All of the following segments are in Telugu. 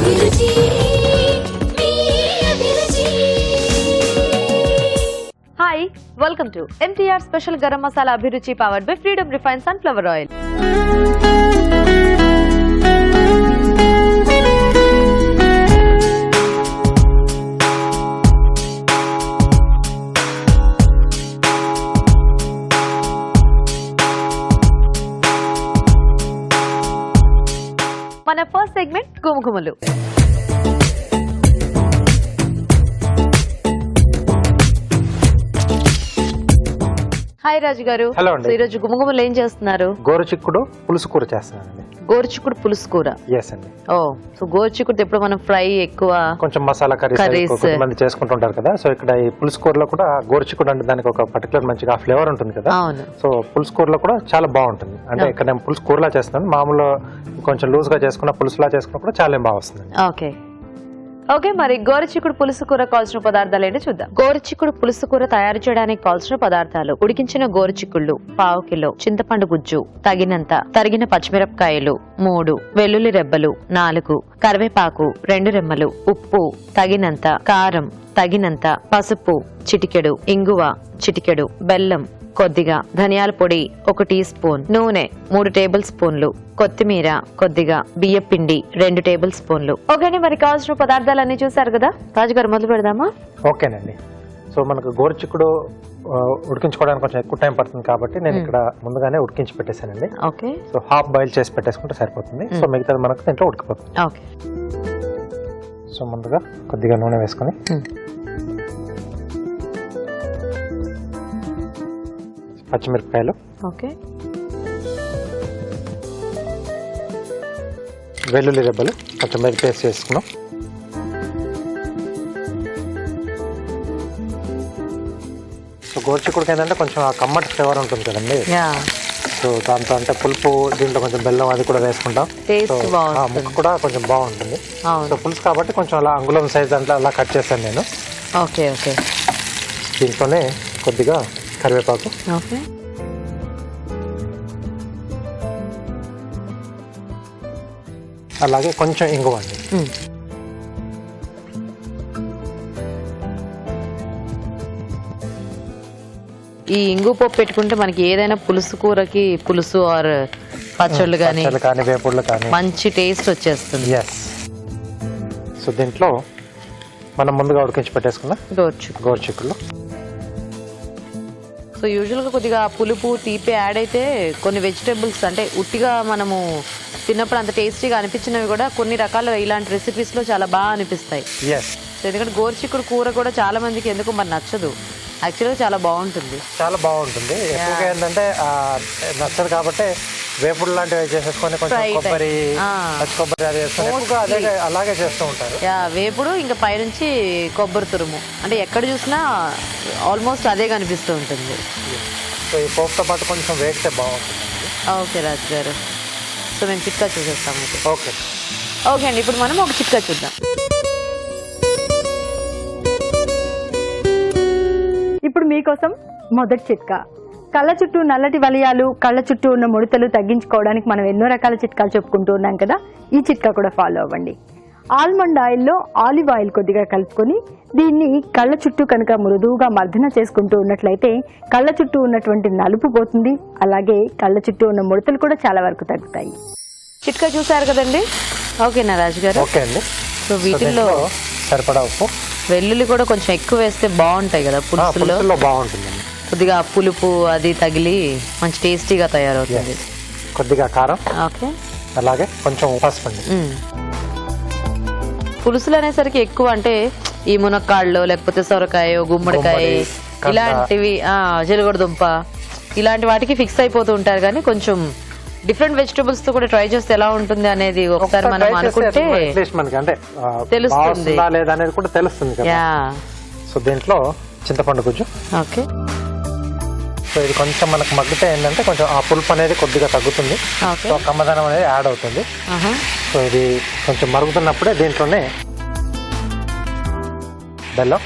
Hi, welcome to MTR Special Garam Masala Abhiruchi powered by Freedom Refined Sunflower Oil. మన ఫస్ట్ సెగ్మెంట్ గుమగుమలు. హాయ్ రాజు గారు. హలో అండి. ఈ రోజు గుమగుమలు ఏం చేస్తున్నారు? గోరుచిక్కుడు పులుసు కూర చేస్తున్నానండి. గోరుచిక్కుడు పులుసు కూర. ఎస్ అండి. ఓ, సో గోరుచిక్కుడు ఎప్పుడు మనం ఫ్రై ఎక్కువ కొంచెం మసాలా కర్రీస్ కొంతమంది చేసుకుంటుంటారు కదా, సో ఇక్కడ ఈ పులుసు కూరలో కూడా గోరుచిక్కుడు అంటే దానికి ఒక పర్టికులర్ మంచిగా ఫ్లేవర్ ఉంటుంది కదా. అవును. సో పులుసు కూరలో కూడా చాలా బాగుంటుంది. అంటే ఇక్కడ నేను పులుసు కూరలా చేస్తున్నాను, మామూలు కొంచెం లూజ్ గా చేసుకున్న పులుసులా చేసుకున్నా కూడా చాలా బాగా వస్తుంది. ఓకే ఓకే మరి గోరుచిక్కుడు పులుసు కూర కావాల్సిన పదార్థాలు ఏంటో చూద్దాం. గోరుచిక్కుడు పులుసు కూర తయారు చేయడానికి కావాల్సిన పదార్థాలు: ఉడికించిన గోరుచిక్కుళ్ళు 1/2 కిలో, చింతపండు గుజ్జు తగినంత, తరిగిన పచ్చిమిరపకాయలు 3, వెల్లుల్లి రెబ్బలు 4, కరివేపాకు 2 రెమ్మలు, ఉప్పు తగినంత, కారం తగినంత, పసుపు చిటికెడు, ఇంగువ చిటికెడు, బెల్లం కొద్దిగా, ధనియాల పొడి 1 టీ స్పూన్, నూనె 3 టేబుల్ స్పూన్లు, కొత్తిమీర కొద్దిగా, బియ్యం పిండి 2 టేబుల్ స్పూన్లు. ఓకేనే, మరి కావాల్సిన పదార్థాలన్నీ చూసారు కదా. రాజుగారు మొదలు పెడదామా? ఓకేనండి. సో మనకు గోరుచిక్కుడు ఉడికించుకోవడానికి కొంచెం ఎక్కువ టైం పడుతుంది కాబట్టి నేను ఇక్కడ ముందుగానే ఉడికించి పెట్టేశానండి. ఓకే. సో హాఫ్ బాయిల్ చేసి పెట్టేసుకుంటే సరిపోతుంది. సో మిగతా మనకు దీంట్లో ఉడికిపోతుంది. ఓకే. సో ముందుగా కొద్దిగా నూనె వేసుకొని పచ్చిమిరపకాయలు, ఓకే, వెల్లుల్లి రెబ్బలు కొంచెం మీద పేస్ట్ చేసుకున్నాం. సో గోరుచిక్కుడికి ఏంటంటే కొంచెం ఆ కమ్మటి ఫ్లేవర్ ఉంటుంది కదండి. సో దాంతో అంటే పులుపు, దీంట్లో కొంచెం బెల్లం అది కూడా వేసుకుంటాం. ముక్క కూడా కొంచెం బాగుంటుంది. సో పులుసు కాబట్టి కొంచెం అలా అంగుళం సైజ్ దాంట్లో అలా కట్ చేశాను నేను. Okay okay. దీంట్లోనే కొద్దిగా కరివేపాకు, ఓకే, అలాగే కొంచెం ఇంగువ అండి. ఈ ఇంగు పప్పు పెట్టుకుంటే మనకి ఏదైనా పులుసు కూరకి, పులుసు ఆర్ పచ్చళ్ళు కానీ వేపుళ్ళు కానీ మంచి టేస్ట్ వచ్చేస్తుంది. ఎస్. సో దీంట్లో మనం ముందుగా ఉడికించి పెట్టేసుకున్న గోరుచిక్కుళ్ళు. సో యూజువల్గా కొద్దిగా పులుపు తీపి యాడ్ అయితే కొన్ని వెజిటేబుల్స్ అంటే ఉట్టిగా మనము తిన్నప్పుడు అంత టేస్టీగా అనిపించినవి కూడా కొన్ని రకాల ఇలాంటి రెసిపీస్లో చాలా బాగా అనిపిస్తాయి. ఎందుకంటే గోరుచిక్కుడు కూర కూడా చాలా మందికి ఎందుకు మరి నచ్చదు. యాక్చువల్గా చాలా బాగుంటుంది. చాలా బాగుంటుంది. ఎక్కువగా ఏంటంటే నచ్చదు కాబట్టి వేపుడు లాంటివి చేసేసుకొని కొంచెం కొబ్బరి, పచ్చి కొబ్బరి అది వేసుకొని అలాగే చేస్తూ ఉంటారు. వేపుడు ఇంకా పైనుంచి కొబ్బరి తురుము, అంటే ఎక్కడ చూసినా ఆల్మోస్ట్ అదే కనిపిస్తూ ఉంటుంది. సో ఈ పోపుతో పాటు కొంచెం వేగితే బాగుంటుంది. ఓకే రాజు గారు. సో మేము చిట్కా చూసేస్తాం. ఓకే ఓకే అండి, ఇప్పుడు మనం ఒక చిట్కా చూద్దాం. ఇప్పుడు మీకోసం మొదటి చిట్కా. కళ్ళ చుట్టూ నల్లటి వలయాలు, కళ్ళ చుట్టూ ఉన్న ముడతలు తగ్గించుకోవడానికి మనం ఎన్నో రకాల చిట్కాలు చెప్పుకుంటూ ఉన్నాం కదా. ఈ చిట్కా కూడా ఫాలో అవ్వండి. ఆల్మండ్ ఆయిల్లో ఆలివ్ ఆయిల్ కొద్దిగా కలుపుకొని దీన్ని కళ్ళ చుట్టూ కనుక మృదువుగా మర్దన చేసుకుంటూ ఉన్నట్లయితే కళ్ళ చుట్టూ ఉన్నటువంటి నలుపు పోతుంది. అలాగే కళ్ళ చుట్టూ ఉన్న ముడతలు కూడా చాలా వరకు తగ్గుతాయి. చిట్కా చూసారు కదండి. ఓకేనా రాజు గారు? ఓకే అండి. సో వీటిల్లో సరిపడా ఉప్పు, వెల్లుల్లి కూడా కొంచెం ఎక్కువ వేస్తే బాగుంటాయి కదా పులుసులో. బాగుంటుంది. కొద్దిగా పులుపు అది తగిలి మంచి టేస్టీగా తయారవుతుంది. కొద్దిగా కారం, ఓకే, అలాగే కొంచెం పసుపు అండి. పులుసులు అనేసరికి ఎక్కువ అంటే ఈ మునక్కాళ్ళు, లేకపోతే సొరకాయ, గుమ్మడికాయ ఇలాంటివి, జీలగడ దుంప ఇలాంటి వాటికి ఫిక్స్ అయిపోతూ ఉంటారు. కానీ కొంచెం డిఫరెంట్ వెజిటబుల్స్ తో కూడా ట్రై చేస్తే ఎలా ఉంటుంది అనేది ఒకసారి మనం అనుకుంటే తెలుస్తుంది. సో దీంట్లో చింతపండు గుజ్జు. ఓకే. సో ఇది కొంచెం మనకు మగ్గితే ఏంటంటే కొంచెం ఆ పులుపు అనేది కొద్దిగా తగ్గుతుంది. సో కమ్మదనం అనేది యాడ్ అవుతుంది. సో ఇది కొంచెం మరుగుతున్నప్పుడే దీంట్లోనే బెల్లం,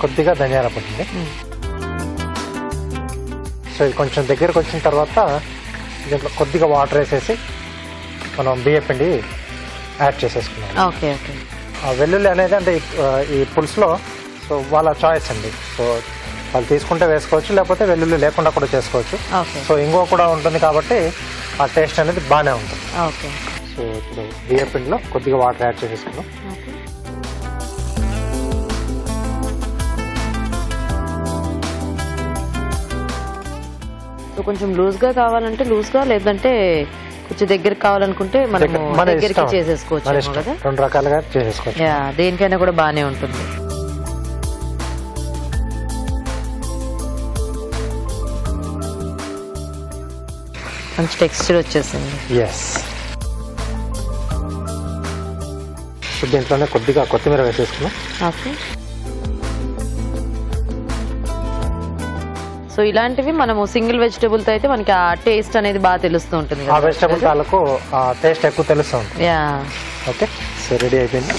కొద్దిగా ధనియాల పొడి. సో ఇది కొంచెం దగ్గరకు వచ్చిన తర్వాత దీంట్లో కొద్దిగా వాటర్ వేసేసి మనం బియ్య పిండి యాడ్ చేసేసుకున్నాం. Okay okay. వెల్లుల్లి అనేది అంటే ఈ పులుసులో సో వాళ్ళ చాయిస్ అండి. సో వాళ్ళు తీసుకుంటే వేసుకోవచ్చు, లేకపోతే వెల్లుల్లి లేకుండా కూడా చేసుకోవచ్చు. సో ఇంగువ కూడా ఉంటుంది కాబట్టి ఆ టేస్ట్ అనేది బాగానే ఉంటుంది. ఓకే. సో ఇప్పుడు బియ్య పిండిలో కొద్దిగా వాటర్ యాడ్ చేసేసుకున్నాం. సో కొంచెం లూజ్గా కావాలంటే లూజ్గా, లేదంటే కొంచెం దగ్గరికి కావాలనుకుంటే మనము దగ్గరికి చేసేసుకోవచ్చు కదా. 2 రకాలుగా చేసేసుకోవచ్చు. దేనికైనా కూడా బాగానే ఉంటుంది. మంచి టెక్స్చర్ వచ్చేసింది. ఎస్. దీంట్లోనే కొద్దిగా కొత్తిమీర వేసేసుకున్నాం. ఓకే. సో ఇలాంటివి మనము సింగిల్ వెజిటబుల్ తో అయితే మనకి ఆ టేస్ట్ అనేది బాగా తెలుస్తూ ఉంటుంది. ఆ వెజిటబుల్ తాలకు ఆ టేస్ట్ ఎక్కువ తెలుస్తూ ఉంటుంది. యా. ఓకే. సో రెడీ అయిపోయింది.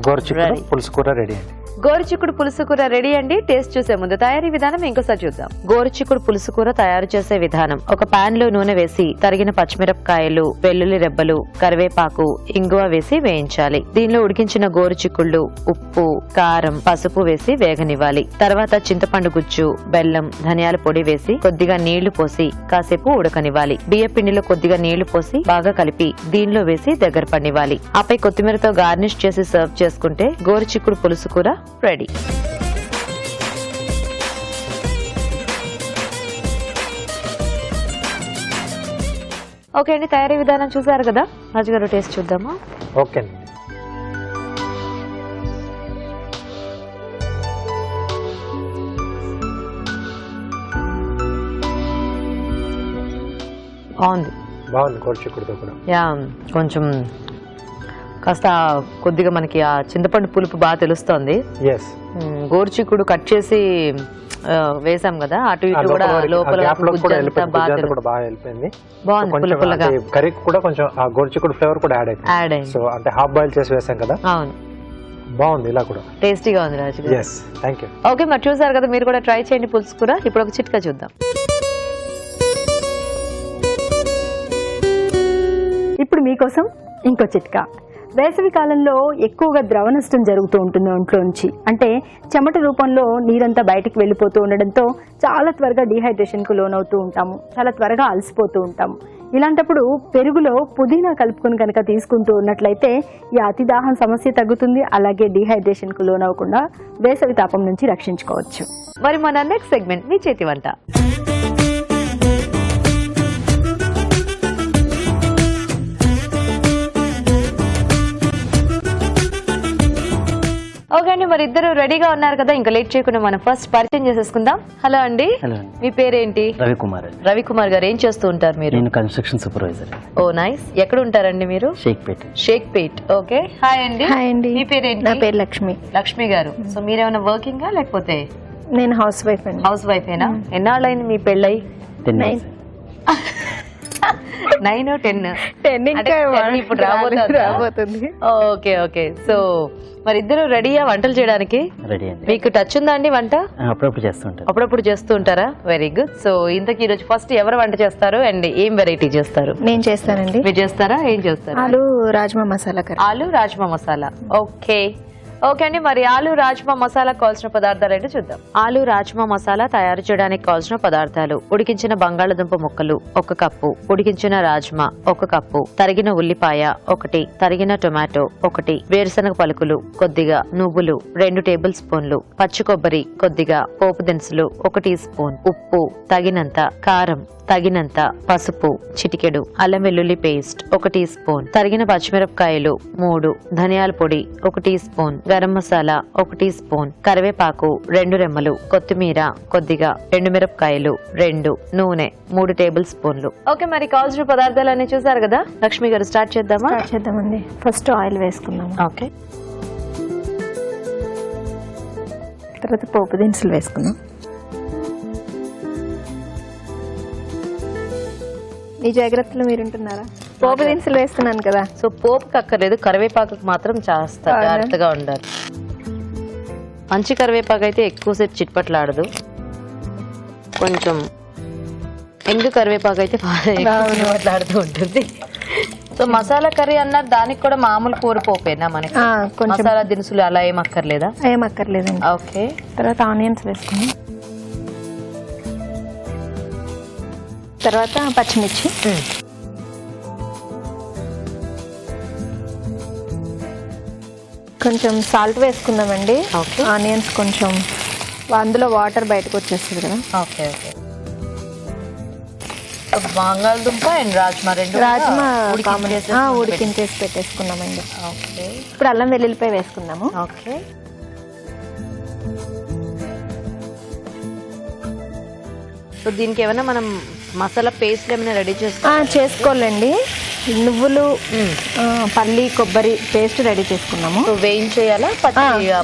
గోరుచిక్కుడు పులుసు కూర రెడీ అండి. గోరుచిక్కుడు పులుసు కూర రెడీ అండి. టేస్ట్ చూసే ముందు తయారీ విధానం ఇంకోసారి చూద్దాం. గోరుచిక్కుడు పులుసు కూర తయారు చేసే విధానం: ఒక పాన్ లో నూనె వేసి తరిగిన పచ్చిమిరపకాయలు, వెల్లుల్లి రెబ్బలు, కరివేపాకు, ఇంగువ వేసి వేయించాలి. దీనిలో ఉడికించిన గోరుచిక్కుళ్ళు, ఉప్పు, కారం, పసుపు వేసి వేగనివ్వాలి. తర్వాత చింతపండు గుజ్జు, బెల్లం, ధనియాల పొడి వేసి కొద్దిగా నీళ్లు పోసి కాసేపు ఉడకనివ్వాలి. బియ్య పిండిలో కొద్దిగా నీళ్లు పోసి బాగా కలిపి దీనిలో వేసి దగ్గర పడినివ్వాలి. ఆపై కొత్తిమీరతో గార్నిష్ చేసి సర్వ్ చేసుకుంటే గోరుచిక్కుడు పులుసు కూర రెడీ. ఓకే అండి, తయారీ విధానం చూసారు కదా. రాజు గారు టేస్ట్ చూద్దామా? ఓకే అండి. బాగుంది గోరుచిక్కుడుతో కూడా. యా, కొంచెం కాస్త కొద్దిగా మనకి ఆ చింతపండు పులుపు బాగా తెలుస్తోంది. గోరుచిక్కుడు కట్ చేసి వేసాం కదా, అటు ఇటు కూడా లోపల బాగుంది. పుల్లగా కర్రీ కూడా కొంచెం ఆ గోరుచిక్కుడు ఫ్లేవర్ కూడా యాడ్ అయింది. సో అంటే హాఫ్ బాయిల్ చేసి వేసాం కదా. అవును, బాగుంది. ఇలా కూడా టేస్టీగా ఉంది రాజు గారు. Thank you. ఓకే, మరి చూసారు కదా, మీరు కూడా ట్రై చేయండి పులుసు కూర. ఇప్పుడు ఒక చిట్కా చూద్దాం. ఇప్పుడు మీకోసం ఇంకో చిట్కా. వేసవి కాలంలో ఎక్కువగా ద్రవ నష్టం జరుగుతూ ఉంటుంది ఒంట్లోంచి. అంటే చెమట రూపంలో నీరంతా బయటకు వెళ్ళిపోతూ ఉండడంతో చాలా త్వరగా డీహైడ్రేషన్కు లోనవుతూ ఉంటాము, చాలా త్వరగా అలసిపోతూ ఉంటాము. ఇలాంటప్పుడు పెరుగులో పుదీనా కలుపుకొని కనుక తీసుకుంటూ ఉన్నట్లయితే ఈ అతిదాహం సమస్య తగ్గుతుంది. అలాగే డీహైడ్రేషన్కు లోనవ్వకుండా వేసవి తాపం నుంచి రక్షించుకోవచ్చు. మరి మన నెక్స్ట్ సెగ్మెంట్ మీ చేతి వంట. ఓకే అండి, మరి ఇద్దరు రెడీగా ఉన్నారు కదా, ఇంకా లేట్ చేయకుండా మనం ఫస్ట్ పరిచయం చేసేసుకుందాం. హలో అండి, మీ పేరేంటి? రవికుమార్. రవికుమార్ గారు, ఏం చేస్తూ ఉంటారు మీరు? నేను కన్స్ట్రక్షన్ సూపర్వైజర్. ఓ నైస్. ఎక్కడ ఉంటారండి మీరు? షేక్పేట్. షేక్పేట్. ఓకే. హాయ్ అండి. హాయ్ అండి. మీ పేరేంటి? నా పేరు లక్ష్మి. లక్ష్మి గారు, సో మీరేమైనా వర్కింగ్ లేకపోతే? నేను హౌస్ వైఫ్ అండి. హౌస్ వైఫ్ ఏనా? ఎన్నాళ్ళైంది మీ పెళ్ళై? 10 9 10 ఇంకా ఇప్పుడు రాబోతుంది. Okay okay. సో మరి ఇద్దరు రెడీయా వంటలు చేయడానికి? రెడీ అండి. మీకు టచ్ ఉందా అండి వంట? అప్పుడప్పుడు చేస్తుంటారు. అప్పుడప్పుడు చేస్తూ ఉంటారా? Very good. సో ఇంతకీ ఈరోజు ఫస్ట్ ఎవరు వంట చేస్తారు అండ్ ఏం వెరైటీ చేస్తారు? నేను చేస్తానండి. మీరు చేస్తారా? ఏం చేస్తారు? ఆలు రాజ్మా మసాలా కర్రీ. ఆలు రాజ్మా మసాలా. ఓకే ఓకే అండి, మరి ఆలు రాజ్మా మసాలా కావాల్సిన పదార్థాలు ఏంటో చూద్దాం. ఆలు రాజ్మా మసాలా తయారు చేయడానికి కావాల్సిన పదార్థాలు: ఉడికించిన బంగాళదుంప ముక్కలు 1 కప్పు, ఉడికించిన రాజ్మా 1 కప్పు, తరిగిన ఉల్లిపాయ 1, తరిగిన టొమాటో 1, వేరుశనగ పలుకులు కొద్దిగా, నువ్వులు 2 టేబుల్ స్పూన్లు, పచ్చి కొబ్బరి కొద్దిగా, పోపు దినుసులు 1 టీ స్పూన్, ఉప్పు తగినంత, కారం తగినంత, పసుపు చిటికెడు, అల్లం వెల్లుల్లి పేస్ట్ 1 టీ స్పూన్, తరిగిన పచ్చిమిరపకాయలు 3, ధనియాల పొడి 1 teaspoon, garam masala 1 teaspoon, కరివేపాకు 2 రెమ్మలు, కొత్తిమీర కొద్దిగా, 2 మిరపకాయలు 2, నూనె 3 టేబుల్ స్పూన్లు. ఓకే, మరి కావాల్సిన పదార్థాలన్నీ చూసారు కదా. లక్ష్మి గారు, స్టార్ట్ చేద్దామా? స్టార్ట్ చేద్దామండి. ఫస్ట్ ఆయిల్ వేసుకుందాం. ఓకే. తర్వాత పోపు దినుసులు వేసుకుందాం. మీ జాగ్రత్తలు మీరు ఉంటున్నారా? పోపు దినుసులు వేస్తున్నాను కదా. సో పోపుకి అక్కర్లేదు, కరివేపాకు మాత్రం చేస్తా జాగ్రత్తగా ఉండాలి. మంచి కరివేపాకు అయితే ఎక్కువసేపు చిట్పట్లాడదు, కొంచెం ఎండు కరివేపాకు అయితే చిట్పట్లాడుతూ ఉంటుంది. సో మసాలా కర్రీ అన్నారు, దానికి కూడా మామూలు కూర పోపేనా మనకి? కొంచెం మసాలా దినుసులు అలా ఏం అక్కర్లేదా? ఏం అక్కర్లేదండి. ఓకే. తర్వాత ఆనియన్స్ వేసుకుని, తర్వాత పచ్చిమిర్చి, కొంచెం సాల్ట్ వేసుకుందామండి. ఆనియన్స్ కొంచెం అందులో వాటర్ బయటకు వచ్చేస్తుంది కదా. Okay okay. బంగాళదుంప అండ్ రాజ్మా రెండు ఉడికించేసి పెట్టేసుకున్నామండి. ఓకే. ఇప్పుడు అల్లం వెల్లుల్లిపాయ వేసుకుందాము. ఓకే. సో దీనికి ఏమైనా మనం మసాలా పేస్ట్ ఏమైనా రెడీ చేసుకోవాలండి. నువ్వులు, పల్లి, కొబ్బరి పేస్ట్ రెడీ చేసుకున్నాము. వేయించేయాలా?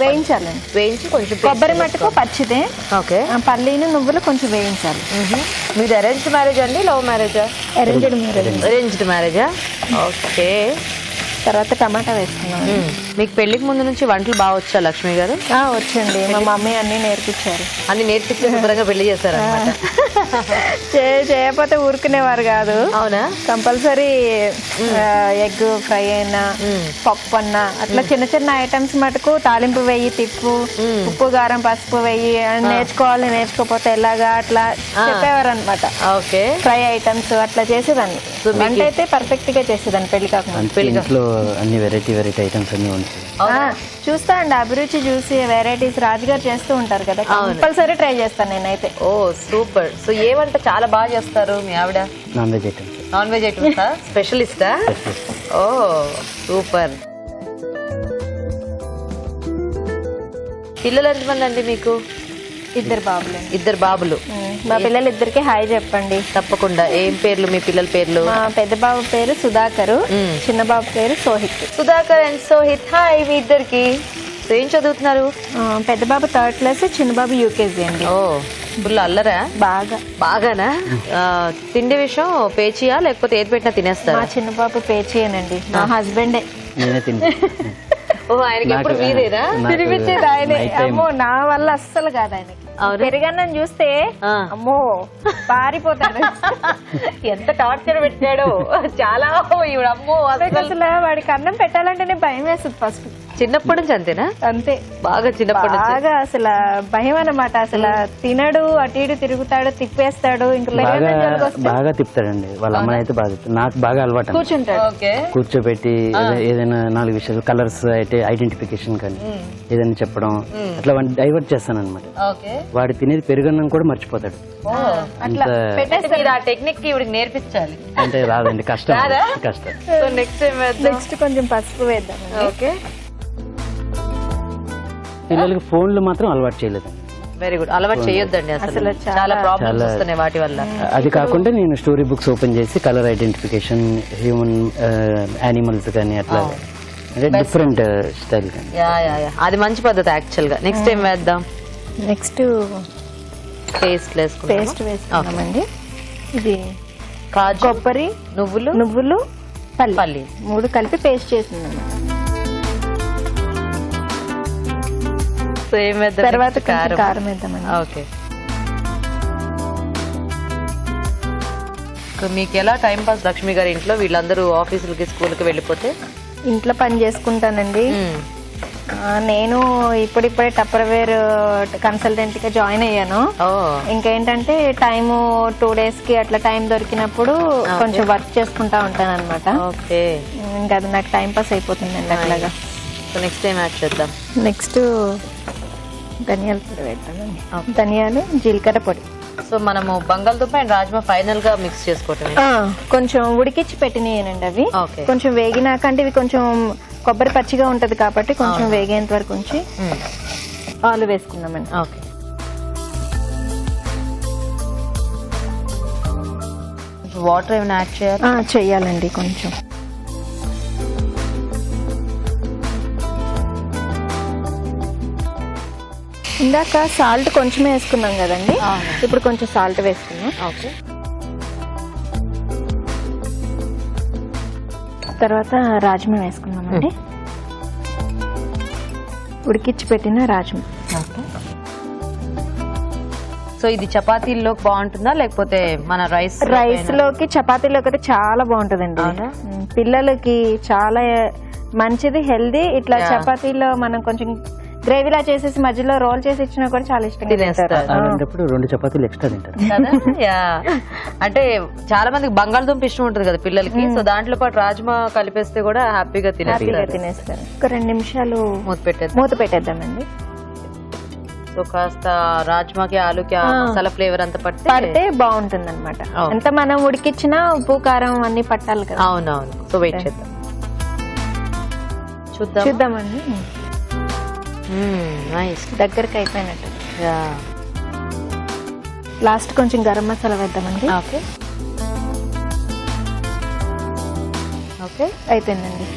వేయించాలండి. వేయించి కొంచెం కొబ్బరి మట్టుకు పచ్చిదే. ఓకే. పల్లీని నువ్వులు కొంచెం వేయించాలి. మీది అరేంజ్డ్ మ్యారేజ్ అండి, లవ్ మ్యారేజా? Arranged marriage. అరేంజ్డ్ మ్యారేజా? ఓకే. తర్వాత టమాటా వేసుకున్నాం. మీకు పెళ్లికి ముందు నుంచి వంటలు బాగా వచ్చా లక్ష్మి గారు? వచ్చండి, మా మమ్మీ అన్ని నేర్పించారు. అన్ని నేర్పించి శుభ్రంగా పెళ్లి చేశారు అనమాట. చేయకపోతే ఊరుకునేవారు కాదు. అవునా? కంపల్సరీ ఎగ్ ఫ్రై అయినా, పప్పు అన్నా, అట్లా చిన్న చిన్న ఐటమ్స్ మటుకు తాలింపు వెయ్యి, తిప్పు, ఉప్పు కారం పసుపు వెయ్యి నేర్చుకోవాలి, నేర్చుకోకపోతే ఎలాగా అట్లా చెప్పేవారు అనమాట. ఓకే. ఫ్రై ఐటమ్స్ అట్లా చేసేదాన్ని. వంట అయితే పర్ఫెక్ట్ గా చేసేదాన్ని పెళ్లి కాకుండా. ఇంట్లో అన్ని వెరైటీ ఐటమ్స్ అన్ని ఉంటాయి. చూస్తా అండి, అభిరుచి చూసి వెరైటీస్ రాజుగారు చేస్తూ ఉంటారు కదా, కంపల్సరీ ట్రై చేస్తాను నేనైతే. ఓ సూపర్. సో ఏ వంట చాలా బాగా చేస్తారు మీ ఆవిడ? Non veg items. Non veg items స్పెషలిస్టా? Oh super. పిల్లలు ఎంతమంది అండి మీకు? ఇద్దరు బాబులు. ఇద్దరు బాబులు. మా పిల్లలు ఇద్దరికి హాయ్ చెప్పండి. తప్పకుండా. ఏం పేర్లు మీ పిల్లల పేర్లు? మా పెద్ద బాబు పేరు సుధాకర్, చిన్న బాబు పేరు సోహిత్. సుధాకర్ అండ్ సోహిత్, హాయ్ మీ ఇద్దరికి. ఏం చదువుతున్నారు? పెద్ద బాబు 3rd క్లాస్, చిన్న బాబు యూకేజీ అండి. ఓ ఫుల్ అల్లరా? బాగానా? తిండి విషయం పేచియా లేకపోతే ఏది పెట్టినా తినేస్తారా? మా చిన్న బాబు పేచియేనండి, మా హస్బెండే. నేనే తింటా. ఓ ఆయనకి ఎప్పుడు మీరేనా తినిపించేది? ఆయనే. అమ్మో నా వల్ల అస్సలు కాదు ఆయనకి. పెరుగన్నం చూస్తే అమ్మో పారిపోతాడు. ఎంత టార్చర్ పెట్టాడు చాలా. అమ్మో అసలు వాడికి అన్నం పెట్టాలంటేనే భయం వేస్తుంది ఫస్ట్. చిన్నప్పటి నుంచి అంతేనా? అంతే, బాగా చిన్నప్పటి నుంచి బాగా అసలు భయం అన్నమాట. అసలు తినడు, అటు ఇటు తిరుగుతాడు, తిప్పేస్తాడు. ఇంకా బాగా తిప్పుతాడండి. వాళ్ళ అమ్మాయి అయితే బాగా తిప్పుతాడు. నాకు బాగా అలవాటు. కూర్చుంటాడు, కూర్చోబెట్టి ఏదైనా 4 విషయాలు, కలర్స్ అయితే ఐడెంటిఫికేషన్ కానీ ఏదైనా చెప్పడం, అట్లా డైవర్ట్ చేస్తాను అనమాట. వాడు తినేది పెరుగన్నం కూడా మర్చిపోతాడు. టెక్నిక్ ఇవిడికి నేర్పించాలి అంటే రాదండి, కష్టం. నెక్స్ట్ కొంచెం పసుపు వేద్దాం. ఓకే. పిల్లలకి ఫోన్లు మాత్రం అలవాటు చేయలేదు. Very good. అలవాటు చేయొద్దండి, అసలు చాలా ప్రాబ్లమ్స్ వస్తున్నాయి వాటి వల్ల. అది కాకుండా నేను స్టోరీ బుక్స్ ఓపెన్ చేసి కలర్ ఐడెంటిఫికేషన్, హ్యూమన్, యానిమల్స్ కానీ అట్లా డిఫరెంట్ స్టైల్ కానీ. అది మంచి పద్ధతి యాక్చువల్ గా. నెక్స్ట్ ఏం వేద్దాం? నెక్స్ట్ పేస్ట్ వేసుకున్నామండి. ఇది కాజు, కొబ్బరి, నువ్వులు, పల్లి 3 కలిపి పేస్ట్ చేసిందన్నమాట. తర్వాత కారం వేద్దామండి. ఓకే. మీకు ఎలా టైం పాస్ లక్ష్మి గారి ఇంట్లో? వీళ్ళందరూ ఆఫీసులకి స్కూల్కి వెళ్ళిపోతే ఇంట్లో పని చేసుకుంటానండి. నేను ఇప్పుడిప్పుడే టప్పర్వేర్ కన్సల్టెంట్ గా జాయిన్ అయ్యాను. ఇంకేంటంటే టైము 2 days కి అట్లా టైం దొరికినప్పుడు కొంచెం వర్క్ చేసుకుంటా ఉంటాను అనమాట. ఇంకా అది నాకు టైం పాస్ అయిపోతుందండి అట్లాగా. నెక్స్ట్ టైం యాడ్ చేద్దాం. నెక్స్ట్ ధనియాల పొడి వేద్దామండి. ధనియాలు, జీలకర్ర పొడి. సో మనము బంగాళదుంప అండ్ రాజ్మా ఫైనల్ గా మిక్స్ చేసుకోవటం. కొంచెం ఉడికిచ్చి పెట్టినాయనండి అవి. కొంచెం వేగినాక, అంటే ఇవి కొంచెం కొబ్బరి పచ్చిగా ఉంటది కాబట్టి కొంచెం వేగేంత వరకు ఉంచి ఆలు వేసుకున్నామండి. ఓకే. వాటర్ ఏమైనా యాడ్ చేయాలి? చెయ్యాలండి కొంచెం. ఇందాక సాల్ట్ కొంచెమే వేసుకున్నాం కదండి, ఇప్పుడు కొంచెం సాల్ట్ వేసుకున్నాం. ఓకే. తర్వాత రాజ్మా వేసుకుందామండి. ఉడికిచ్చి పెట్టిన రాజ్మా. సో ఇది చపాతీల్లో బాగుంటుందా లేకపోతే మన రైస్ లోకి చపాతీలోకి అయితే చాలా బాగుంటదండి. పిల్లలకి చాలా మంచిది, హెల్దీ. ఇట్లా చపాతీలో మనం కొంచెం గ్రేవీలా చేసేసి మధ్యలో రోల్ చేసి ఇచ్చినా కూడా చాలా ఇష్టంగా తినేస్తారు. అలాంటప్పుడు 2 చపాతీలు ఎక్స్ట్రా తింటారు కదా. యా, అంటే చాలా మందికి బంగాళదుంప ఇష్టం ఉంటుంది కదా పిల్లలకి. సో దాంట్లో పాటు రాజ్మా కలిపేస్తే కూడా హ్యాపీగా తినేస్తారు. ఒక 2 నిమిషాలు మూత పెట్టేద్దామండి. సో కాస్త రాజ్మాకి ఆలుకి ఆ మసాలా ఫ్లేవర్ అంతా పడితే బాగుంటుంది అనమాట. ఎంత మనం ఉడికిచ్చినా ఉప్పు కారం అన్ని పట్టాలి కదా. అవునవును. సో వెయిట్ చేద్దాం, చూద్దామండి. నైస్, దగ్గరికి అయిపోయినట్టు. లాస్ట్ కొంచెం గరం మసాలా వేద్దామండి. ఓకే ఓకే, అయిపోయిందండి.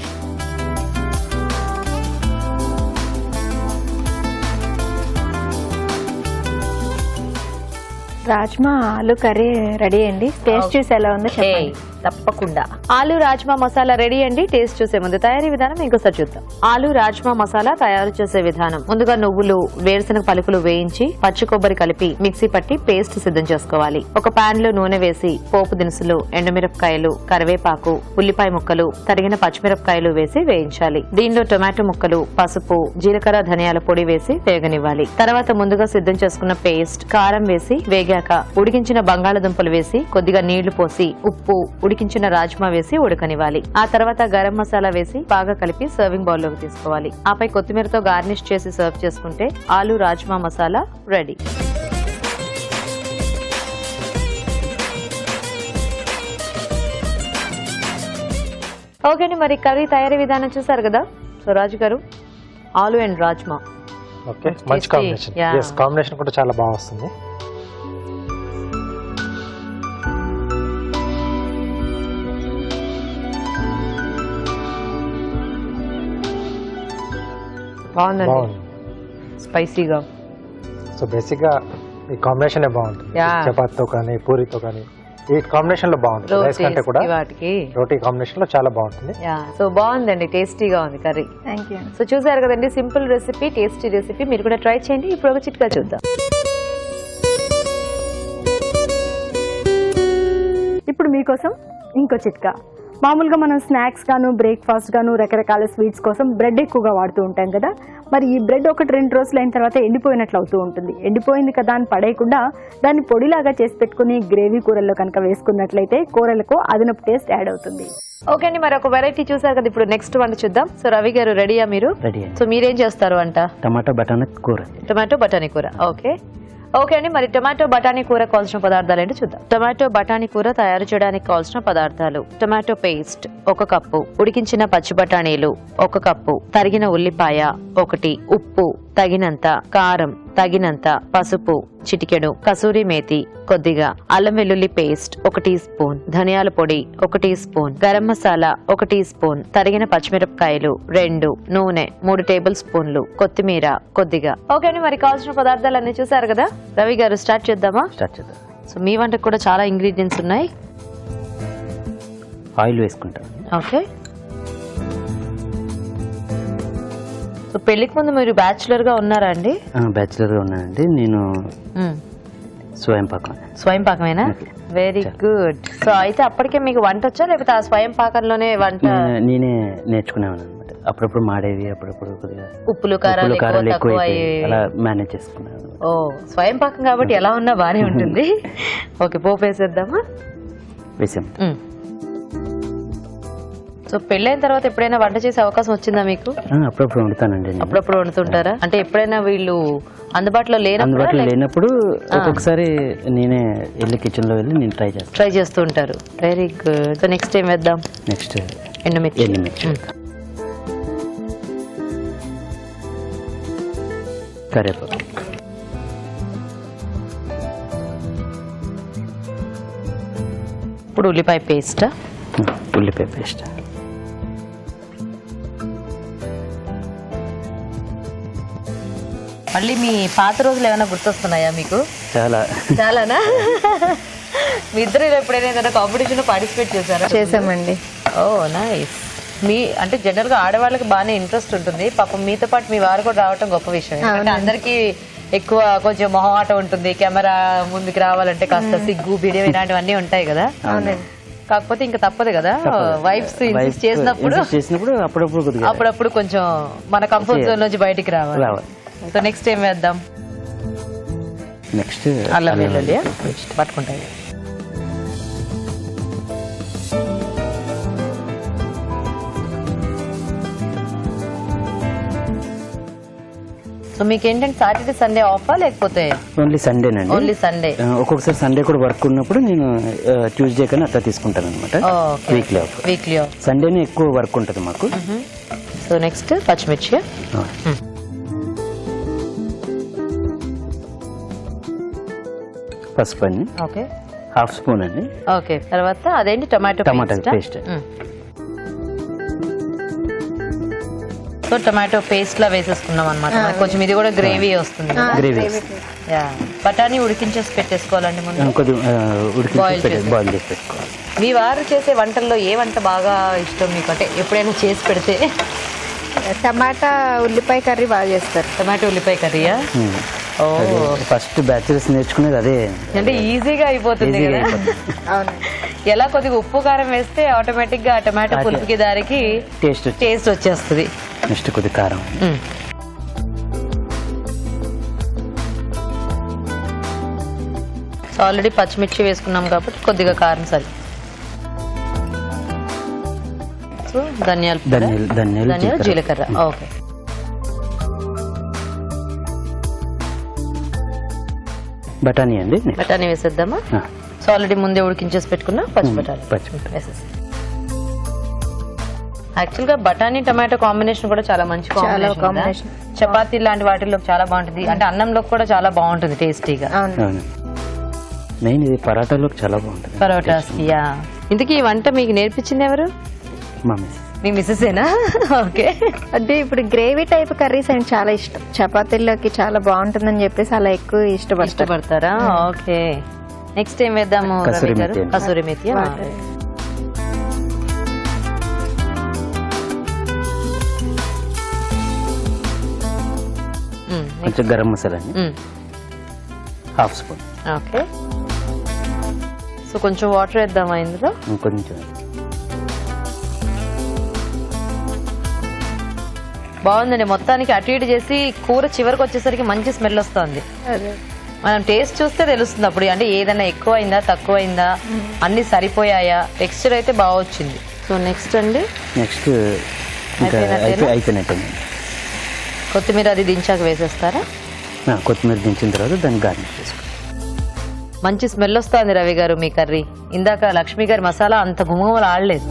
రాజ్మా ఆలు కర్రీ రెడీ అండి. టేస్ట్ చూసి ఎలా ఉందో చెప్పండి. తప్పకుండా. ఆలు రాజ్మా మసాలా రెడీ అండి. టేస్ట్ చూసే ముందు తయారీ విధానం ఇంకోసారి చూద్దాం. ఆలు రాజ్మా మసాలా తయారు చేసే విధానం: ముందుగా నువ్వులు, వేరుశనగ పలుకులు వేయించి పచ్చి కొబ్బరి కలిపి మిక్సీ పట్టి పేస్ట్ సిద్ధం చేసుకోవాలి. ఒక పాన్ లో నూనె వేసి పోపు దినుసులు, ఎండుమిరపకాయలు, కరివేపాకు, ఉల్లిపాయ ముక్కలు, తరిగిన పచ్చిమిరపకాయలు వేసి వేయించాలి. దీనిలో టొమాటో ముక్కలు, పసుపు, జీలకర్ర, ధనియాల పొడి వేసి వేగనివ్వాలి. తర్వాత ముందుగా సిద్ధం చేసుకున్న పేస్ట్, కారం వేసి వేగాక ఉడికించిన బంగాళదుంపలు వేసి కొద్దిగా నీళ్లు పోసి ఉప్పు, ఉడికించిన రాజ్మా వేసి ఉడకనివ్వాలి. ఆ తర్వాత గరం మసాలా వేసి బాగా కలిపి సర్వింగ్ బౌల్ లోకి తీసుకోవాలి. ఆపై కొత్తిమీరతో గార్నిష్ చేసి సర్వ్ చేసుకుంటే ఆలు రాజ్మా మసాలా రెడీ. ఓకే అండి, మరి కర్రీ తయారీ విధానం చూసారు కదా. సో రాజు గారు, ఆలు అండ్ రాజ్మా ఓకే, మంచి కాంబినేషన్. yes, కాంబినేషన్ కూడా చాలా బాగా వస్తుంది. బాగుందండి, స్పైసీగా. సో బేసిక్ గా ఈ కాంబినేషన్ బాగుంటుంది. చపాతీతో కానీ పూరితో కానీ ఈ కాంబినేషన్ లో బాగుంటుంది. రైస్ కంటే కూడా రోటీ కాంబినేషన్ లో చాలా బాగుంటుంది. సో బాగుందండి, టేస్టీగా ఉంది కర్రీ. సో చూసారు కదండి, సింపుల్ రెసిపీ, టేస్టీ రెసిపీ. మీరు కూడా ట్రై చేయండి. ఇప్పుడు ఒక చిట్కా చూద్దాం. ఇప్పుడు మీకోసం ఇంకో చిట్కా. మామూలుగా మనం స్నాక్స్ గాను, బ్రేక్ఫాస్ట్ గాను, రకరకాల స్వీట్స్ కోసం బ్రెడ్ ఎక్కువగా వాడుతూ ఉంటాం కదా. మరి ఈ బ్రెడ్ 1-2 రోజులు అయిన తర్వాత ఎండిపోయినట్లు అవుతూ ఉంటుంది. ఎండిపోయింది కదా అని పడేయకుండా దాన్ని పొడిలాగా చేసి పెట్టుకుని గ్రేవీ కూరల్లో కనుక వేసుకున్నట్లయితే కూరలకు అదనపు టేస్ట్ యాడ్ అవుతుంది. ఓకే అండి, మరి ఒక వెరైటీ చూసారు కదా. ఇప్పుడు నెక్స్ట్ వంట చూద్దాం. సో రవి గారు రెడీయా మీరు? రెడీ. సో మీరేం చేస్తారు వంట? టమాటో బటానీ కూర. టమాటో బటానీ కూర. ఓకే ఓకే అండి, మరి టొమాటో బఠానీ కూర కావాల్సిన పదార్థాలు ఏంటో చూద్దాం. టొమాటో బఠానీ కూర తయారు చేయడానికి కావాల్సిన పదార్థాలు: టొమాటో పేస్ట్ 1 కప్పు, ఉడికించిన పచ్చి బఠానీలు 1 కప్పు, తరిగిన ఉల్లిపాయ 1, ఉప్పు తగినంత, కారం తగినంత, పసుపు చిటికెడు, కసూరి మేతి కొద్దిగా, అల్లం వెల్లుల్లి పేస్ట్ 1 టీ స్పూన్, ధనియాల పొడి 1 teaspoon, garam masala 1 teaspoon, తరిగిన పచ్చిమిరపకాయలు 2, నూనె 3 టేబుల్ స్పూన్లు, కొత్తిమీర కొద్దిగా. ఓకే అండి, మరి కావాల్సిన పదార్థాలన్నీ చూసారు కదా. రవి గారు స్టార్ట్ చేద్దామా? స్టార్ట్ చేద్దాం. సో మీ వంటకు కూడా చాలా ఇంగ్రీడియంట్స్ ఉన్నాయి. ఆయిల్ వేసుకుంటాం. ఓకే. సో పెళ్లికి ముందు మీరు బ్యాచులర్ గా ఉన్నారా అండి? బ్యాచులర్ గా ఉన్నానండి నేను. స్వయం పాకమేనా? Very good. సో అయితే అప్పటికే మీకు వంట వచ్చా, లేకపోతే ఆ స్వయం పాకంలోనే వంట? నేనే నేర్చుకునేవాను అనమాట. అప్పుడప్పుడు మాడేవి, అప్పుడప్పుడు కొద్దిగా ఉప్పులు కారాలు ఎక్కువ అలా మేనేజ్ చేసుకున్నాను. ఓ, స్వయం పాకం కాబట్టి ఎలా ఉన్నా బానే ఉంటుంది. ఓకే, పోపు వేసేద్దామా? వేసాం. సో పెళ్ళైన తర్వాత ఎప్పుడైనా వంట చేసే అవకాశం వచ్చిందా మీకు? అప్పుడప్పుడు వండుతానండి. అప్పుడప్పుడు వండుతుంటారా? అంటే ఎప్పుడైనా వీళ్ళు అందుబాటులో లేనప్పుడు ఒక్కొక్కసారి నేనే వెళ్ళి కిచెన్ లో వెళ్ళి నేను ట్రై చేస్తూ ఉంటారు. Very good. సో నెక్స్ట్ ఏం వేద్దాం? నెక్స్ట్ ఎండుమిర్చి, కరివేపాకు, ఇప్పుడు ఉల్లిపాయ పేస్ట్. మళ్ళీ మీ పాత రోజులు ఏమైనా గుర్తొస్తున్నాయా మీకు? చాలానా? మీ ఇద్దరు ఎప్పుడైనా ఏదైనా కాంపిటీషన్ లో పార్టిసిపేట్ చేశారా? చేసామండి. ఓ నైస్. మీ అంటే జనరల్ గా ఆడవాళ్ళకి బాగానే ఇంట్రెస్ట్ ఉంటుంది, పాపం మీతో పాటు మీ వారు కూడా రావటం గొప్ప విషయం. అంటే అందరికి ఎక్కువ కొంచెం మొహమాట ఉంటుంది, కెమెరా ముందుకు రావాలంటే కాస్త సిగ్గు బిడియం ఇలాంటివన్నీ ఉంటాయి కదా. కాకపోతే ఇంకా తప్పదు కదా, వైఫ్స్ ఇన్సిస్ట్ చేసినప్పుడు అప్పుడప్పుడు కొంచెం మన కంఫర్ట్ జోన్ నుంచి బయటికి రావాలి. సో నెక్స్ట్ ఏం వేద్దాం? నెక్స్ట్ అల్లం వెల్లుల్లి పట్టుకుంటాయి. సో మీకు ఏంటంటే సాటర్డే సండే ఆఫా లేకపోతే ఓన్లీ సండేనండి? Only Sunday. ఒక్కొక్కసారి సండే కూడా వర్క్ ఉన్నప్పుడు నేను ట్యూస్డే కానీ అట్లా తీసుకుంటాను అనమాట. Weekly off. సండేనే ఎక్కువ వర్క్ ఉంటుంది మాకు. సో నెక్స్ట్ పచ్చిమిర్చి, పసుపు అండి, ఓకే, 1/2 స్పూన్ అండి. ఓకే, తర్వాత అదేంటి tomato paste. So tomato paste లా వేసేసుకున్నాం అనమాట. కొంచెం ఇది కూడా గ్రేవీ వస్తుంది. గ్రేవీ బఠానీ ఉడికించేసి పెట్టేసుకోవాలండి ముందు, బాయిల్ చేసి పెట్టుకోవాలి. మీ వారు చేసే వంటల్లో ఏ వంట బాగా ఇష్టం మీకు? అంటే ఎప్పుడైనా చేసి పెడితే? టమాటా ఉల్లిపాయ కర్రీ బాగా చేస్తారు. టమాటో ఉల్లిపాయ కర్రీయా? ఫస్ట్ బ్యాచిలర్స్ నేర్చుకునేది అదే, అంటే ఈజీగా అయిపోతుంది కదా. ఎలా కొద్దిగా ఉప్పు కారం వేస్తే ఆటోమేటిక్ గా టమాటో పులుపుకి దారికి టేస్ట్ వచ్చేస్తుంది. నెక్స్ట్ కొద్ది కారం, ఆల్రెడీ పచ్చిమిర్చి వేసుకున్నాం కాబట్టి కొద్దిగా కారం సరి. సో ధనియాలు జీలకర్ర, ఓకే. బఠానీ అండి, బఠానీ వేసేద్దామా? సో ఆల్రెడీ ముందే ఉడికించేసి పెట్టుకున్నా పచ్చి బఠానీ వేసేసి. యాక్చువల్ గా బఠానీ టమాటో కాంబినేషన్ కూడా చాలా మంచి కాంబినేషన్. చపాతీ లాంటి వాటిల్లో చాలా బాగుంటుంది, అంటే అన్నంలో కూడా చాలా బాగుంటుంది టేస్టీగా. మెయిన్ ఇది పరాటాలో చాలా బాగుంటుంది. పరోటాస్. ఇంతకీ ఈ వంట మీకు నేర్పించింది ఎవరు? మా మిస్సెస్. మీ మిస్సెసేనా? ఓకే. అంటే ఇప్పుడు గ్రేవీ టైప్ కర్రీస్ అండ్ చాలా ఇష్టం, చపాతీల్లోకి చాలా బాగుంటుందని చెప్పేసి అలా ఎక్కువ ఇష్టపడతారా? ఓకే. నెక్స్ట్ ఏం వేద్దాము? కసూరి మేతి, కొంచెం గరం మసాలా అండి, 1/2 స్పూన్. ఓకే. సో కొంచెం వాటర్ వేద్దామా ఇందులో? కొంచెం. బాగుందండి. మొత్తానికి అటు ఇటు చేసి కూర చివరికి వచ్చేసరికి మంచి స్మెల్ వస్తుంది. మనం టేస్ట్ చూస్తే తెలుస్తుంది అప్పుడు, అంటే ఏదైనా ఎక్కువ అయిందా తక్కువ అయిందా, అన్ని సరిపోయాయా, టెక్స్చర్ అయితే బాగా వచ్చింది. సో నెక్స్ట్ అండి, నెక్స్ట్ అయిపోయినట్టు కొత్తిమీర అది దించాక వేసేస్తారా? కొత్తిమీర దించిన తర్వాత దాన్ని గార్నిష్ చేసుకోండి. మంచి స్మెల్ వస్తుంది రవి గారు మీ కర్రీ. ఇందాక లక్ష్మి గారి మసాలా అంత గుమగుమలు ఆడలేదు.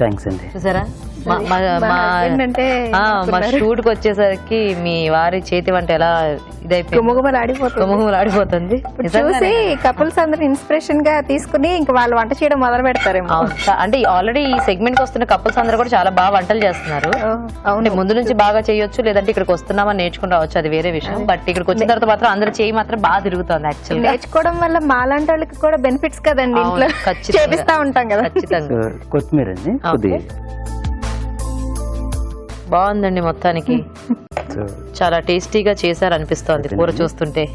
థ్యాంక్స్ అండి. చూసారా, మా షూట్ కి వచ్చేసరికి మీ వారి చేతి వంట ఎలా ఆడిపోతుంది. చూసి కపుల్స్ అందరూ ఇన్స్పిరేషన్ గా తీసుకుని ఇంకా వాళ్ళు వంట చేయడం మొదలు పెడతారేమో. అంటే ఆల్రెడీ ఈ సెగ్మెంట్ కి వస్తున్న కపుల్స్ అందరూ కూడా చాలా బాగా వంటలు చేస్తున్నారు. అంటే ముందు నుంచి బాగా చేయొచ్చు, లేదంటే ఇక్కడికి వస్తున్నామని నేర్చుకుని రావచ్చు, అది వేరే విషయం. బట్ ఇక్కడికి వచ్చిన తర్వాత మాత్రం అందరూ చేయి మాత్రం బాగా తిరుగుతుంది. యాక్చువల్లీ నేర్చుకోవడం వల్ల మాలాంటి వాళ్ళకి కూడా బెనిఫిట్స్ కదండి, ఇంట్లో చేపిస్తా ఉంటాం కదా. ఖచ్చితంగా. కొత్తిమీర అండి బాగుందండి. మొత్తానికి చాలా టేస్టీగా చేశారు అనిపిస్తోంది కూర చూస్తుంటే.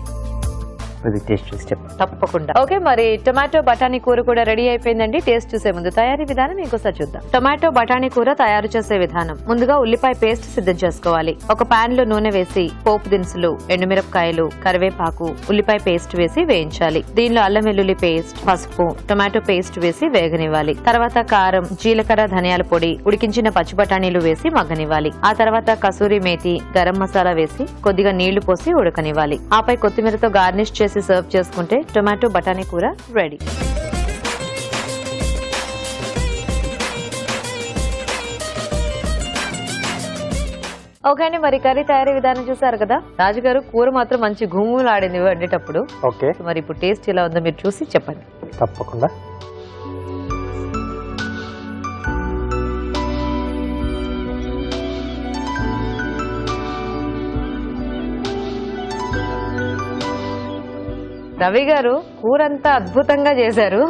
తప్పకుండా. ఓకే, మరి టొమాటో బఠానీ కూర కూడా రెడీ అయిపోయిందండి. టేస్ట్ చూసే ముందు తయారీ విధానం ఇంకోసారి చూద్దాం. టొమాటో బఠానీ కూర తయారు చేసే విధానం. ముందుగా ఉల్లిపాయ పేస్ట్ సిద్ధం చేసుకోవాలి. ఒక పాన్ లో నూనె వేసి పోపు దినుసులు, ఎండుమిరపకాయలు, కరివేపాకు, ఉల్లిపాయ పేస్ట్ వేసి వేయించాలి. దీనిలో అల్లం వెల్లుల్లి పేస్ట్, పసుపు, టొమాటో పేస్ట్ వేసి వేగనివ్వాలి. తర్వాత కారం, జీలకర్ర, ధనియాల పొడి, ఉడికించిన పచ్చి బఠానీలు వేసి మగ్గనివ్వాలి. ఆ తర్వాత కసూరి మేతి, గరం మసాలా వేసి కొద్దిగా నీళ్లు పోసి ఉడకనివ్వాలి. ఆపై కొత్తిమీరతో గార్నిష్ చేసి సర్వ్ చేసుకుంటే టొమాటో బఠానీ కూర రెడీ. ఓకే అండి, మరి కర్రీ తయారీ విధానం చూసారు కదా. రాజుగారు కూర మాత్రం మంచి గుమ్ములు ఆడింది వండేటప్పుడు. ఓకే, మరి ఇప్పుడు టేస్ట్ ఎలా ఉందో మీరు చూసి చెప్పండి. తప్పకుండా. రవి గారు కూర అంతా అద్భుతంగా చేశారు.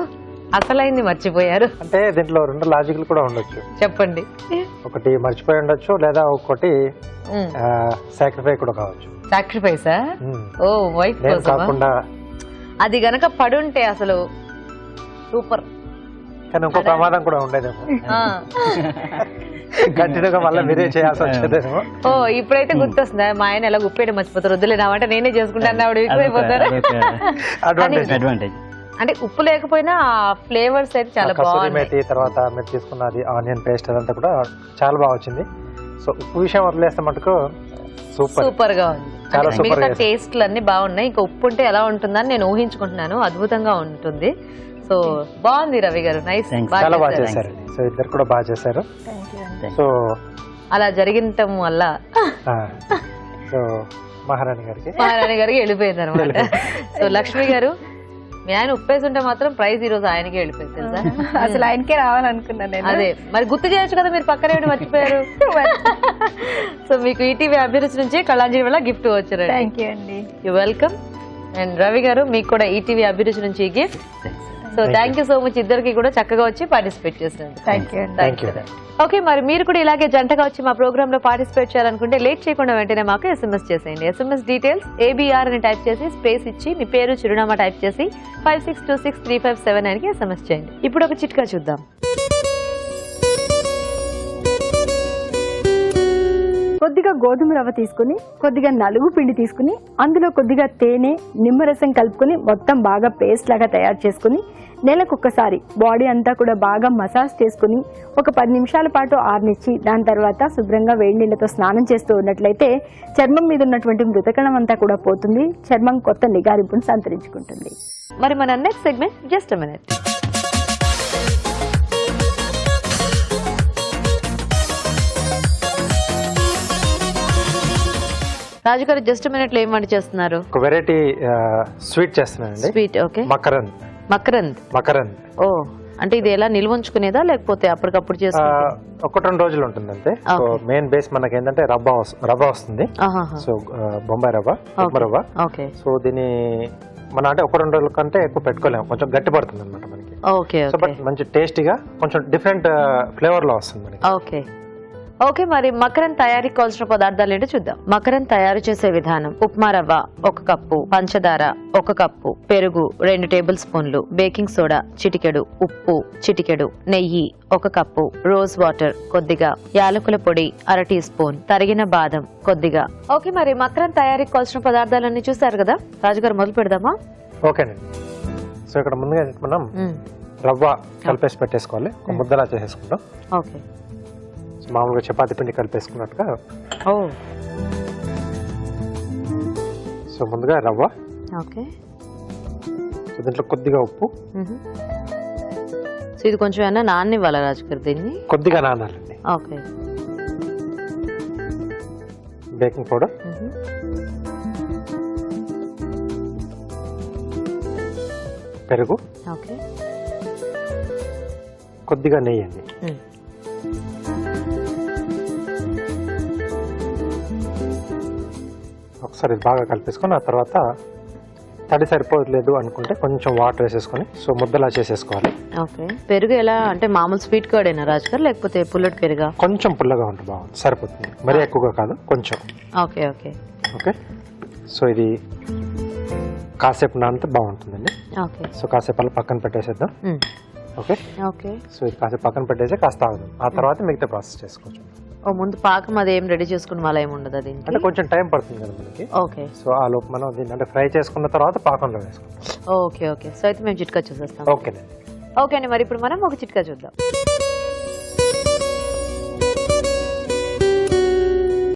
అసలైంది మర్చిపోయారు. అంటే దీంట్లో 2 లాజిక్లు కూడా ఉండొచ్చు. చెప్పండి. ఒకటి మర్చిపోయి ఉండొచ్చు, లేదా ఒకటి సాక్రిఫై కూడా కావచ్చు. సాక్రిఫైసా? ఓ వైఫ్ నేను కాకుండా అది గనక పడుంటే అసలు సూపర్. కానీ ఇంకో ప్రమాదం కూడా ఉండేదేమో, కంటిన్యూగా మళ్ళీ మీరే చేయాల్సి వచ్చేదేమో. ఓ ఇప్పుడైతే గుర్తొస్తుంది, మా ఆయన ఎలా గుప్పేయడం మర్చిపోతారు, వద్దులే నా వంట నేనే చేసుకుంటాను ఆవిడ ఎక్కువైపోతారు. అడ్వాంటేజ్ అంటే ఉప్పు లేకపోయినా ఫ్లేవర్స్ అయితే చాలా కసూరి బాగుంది. మేతి, తర్వాత మీరు తీసుకున్నది ఆనియన్ పేస్ట్ అదంతా కూడా చాలా బాగా వచ్చింది. సో ఉప్పు విషయం వదిలేస్తే మటుకు సూపర్ సూపర్ గా ఉంది. చాలా అంటే సూపర్ మిగతా గా టేస్ట్లు అన్ని బాగున్నాయి, ఇంకా ఉప్పు ఉంటే ఎలా ఉంటుందని నేను ఊహించుకుంటున్నాను. అద్భుతంగా ఉంటుంది. సో బాగుంది రవి గారు, నైస్. చాలా బాగా చేశారండి. సో ఇద్దరు కూడా బాగా చేశారు. సో అలా జరిగించడం వల్ల సో మహారాణి గారికి వెళ్ళిపోయింది అనమాట. సో లక్ష్మి గారు, మీ ఆయన ఉప్పేసి ఉంటే మాత్రం ప్రైజ్ ఈ రోజు ఆయనకే వెళ్ళిపోయింది తెలుసా. అసలు ఆయనకే రావాలనుకున్నాను నేను. అదే మరి గుర్తు చేయొచ్చు కదా, మీరు పక్కనే ఉండి మర్చిపోయారు. సో మీకు ఈటీవీ అభిరుచి నుంచి కళాంజలి వల్ల గిఫ్ట్ వచ్చారు. థ్యాంక్ యూ అండి. You welcome. అండ్ రవి గారు, మీకు కూడా ఈటీవీ అభిరుచి నుంచి gift. So thank you so much, ఇద్దరికి కూడా చక్కగా వచ్చి పార్టిసిపేట్ చేసినందుకు. Thank you. ఓకే, మరి మీరు కూడా ఇలాగే జంటగా వచ్చి మా ప్రోగ్రామ్ లో పార్టిసిపేట్ చేయాలనుకుంటే లేట్ చేయకుండా వెంటనే మాకు SMS చేసేయండి. SMS డీటెయిల్స్ ABR అని టైప్ చేసి స్పేస్ ఇచ్చి మీ పేరు చిరునామా టైప్ చేసి 56263579 కి SMS చేయండి. ఇప్పుడు ఒక చిట్కా చూద్దాం. కొద్దిగా గోధుమ రవ్వ తీసుకుని, కొద్దిగా నలుగు పిండి తీసుకుని, అందులో కొద్దిగా తేనె, నిమ్మరసం కలుపుకొని మొత్తం బాగా పేస్ట్ లాగా తయారు చేసుకుని నెలకొకసారి బాడీ అంతా కూడా బాగా మసాజ్ చేసుకుని ఒక 10 నిమిషాల పాటు ఆరనిచ్చి దాని తర్వాత శుభ్రంగా వేడి నీళ్ళతో స్నానం చేస్తూ ఉన్నట్లయితే చర్మం మీద ఉన్నటువంటి మృతకణం అంతా కూడా పోతుంది, చర్మం కొత్త నిగారింపును సంతరించుకుంటుంది. మరి మన next segment just a minute. Raju garu, just minute లో ఏం వంట చేస్తున్నారు? ఒక వెరైటీ స్వీట్ చేస్తున్నానండి. Sweet. Okay. Makarand. Makarand. Oh అంటే ఇది ఎలా నిల్వ ఉంచుకునేదా లేకపోతే అప్పటికప్పుడు చేసుకుంటారా? 1-2 రోజులు ఉంటుంది అంతే. సో మెయిన్ బేస్ మనకి ఏంటంటే రవ్వ వస్తుంది. సో బొంబాయి రవ్వ, ఉప్మా రవ్వ. ఓకే. సో దీన్ని మనం అంటే 1-2 రోజుల కంటే ఎక్కువ పెట్టుకోలేము, కొంచెం గట్టి పడుతుంది అనమాట మనకి. ఓకే. సో బట్ మంచి టేస్టీగా కొంచెం డిఫరెంట్ ఫ్లేవర్ లో వస్తుంది మనకి. ఓకే. ఓకే, మరి మకరన్ తయారీకి కావాల్సిన పదార్థాలు ఏంటో చూద్దాం. మకరన్ తయారు చేసే విధానం: ఉప్మా రవ్వ 1 కప్పు, పంచదార 1 కప్పు, పెరుగు 2 టేబుల్ స్పూన్లు, బేకింగ్ సోడా చిటికెడు, ఉప్పు చిటికెడు, నెయ్యి 1 కప్పు, రోజ్ వాటర్ కొద్దిగా, యాలకుల పొడి 1/2 టీ స్పూన్, తరిగిన బాదం కొద్దిగా. ఓకే, మరి మకరన్ తయారీకి కావాల్సిన పదార్థాలన్నీ చూసారు కదా. రాజుగారు మొదలు పెడదామా? ఓకేనండి. సో ఇక్కడ ముందుగా మనం రవ్వ కలిపేసి పెట్టేసుకోవాలి, ఒక ముద్దలా చేసేసుకుంటాం. ఓకే. మామూలుగా చపాతీ పిండి కలిపేసుకున్నట్టుగా. సో ముందుగా రవ్వ. ఓకే. సో దీంట్లో కొద్దిగా ఉప్పు. సో ఇది కొంచెం ఏమన్నా నాననివ్వాలా రాజుగారు దీన్ని? కొద్దిగా నానాలండి. ఓకే. బేకింగ్ పౌడర్, పెరుగు, ఓకే, కొద్దిగా నెయ్యి అండి. ఒకసారి బాగా కలిపేసుకొని ఆ తర్వాత తడి సరిపోలేదు అనుకుంటే కొంచెం వాటర్ వేసేసుకొని సో ముద్దలా చేసేసుకోవాలి. ఓకే. పెరుగు ఎలా అంటే మామూలు స్వీట్ కర్డ్ అయినా రాజుగారు లేకపోతే పుల్లటి పెరుగా? కొంచెం పుల్లగా ఉంటుంది, బాగుంది, సరిపోతుంది, మరీ ఎక్కువగా కాదు, కొంచెం. ఓకే. ఓకే. ఓకే. సో ఇది కాసేపు నానితే బాగుంటుందండి. ఓకే. సో కాసేపు అలా పక్కన పెట్టేసేద్దాం. ఓకే. ఓకే. సో ఇది కాసేపు పక్కన పెట్టేసి కాస్త ఆగుదాం, ఆ తర్వాత మిగతా ప్రాసెస్ చేసుకోవచ్చు. ఓ ముందు పాకం అదేం రెడీ చేసుకుని వాళ్ళ ఏమి ఉండదు అది? అంటే కొంచెం టైం పడుతుంది కదా మనకి. ఓకే. సో ఆ లోపు మనం దీన్ని అంటే ఫ్రై చేసుకున్న తర్వాత పాకంలో వేసుకుంటాం. ఓకే. ఓకే. సో అయితే మేము చిట్కా చూసేస్తాం. ఓకేనండి. ఓకే అండి, మరి ఇప్పుడు మనం ఒక చిట్కా చూద్దాం.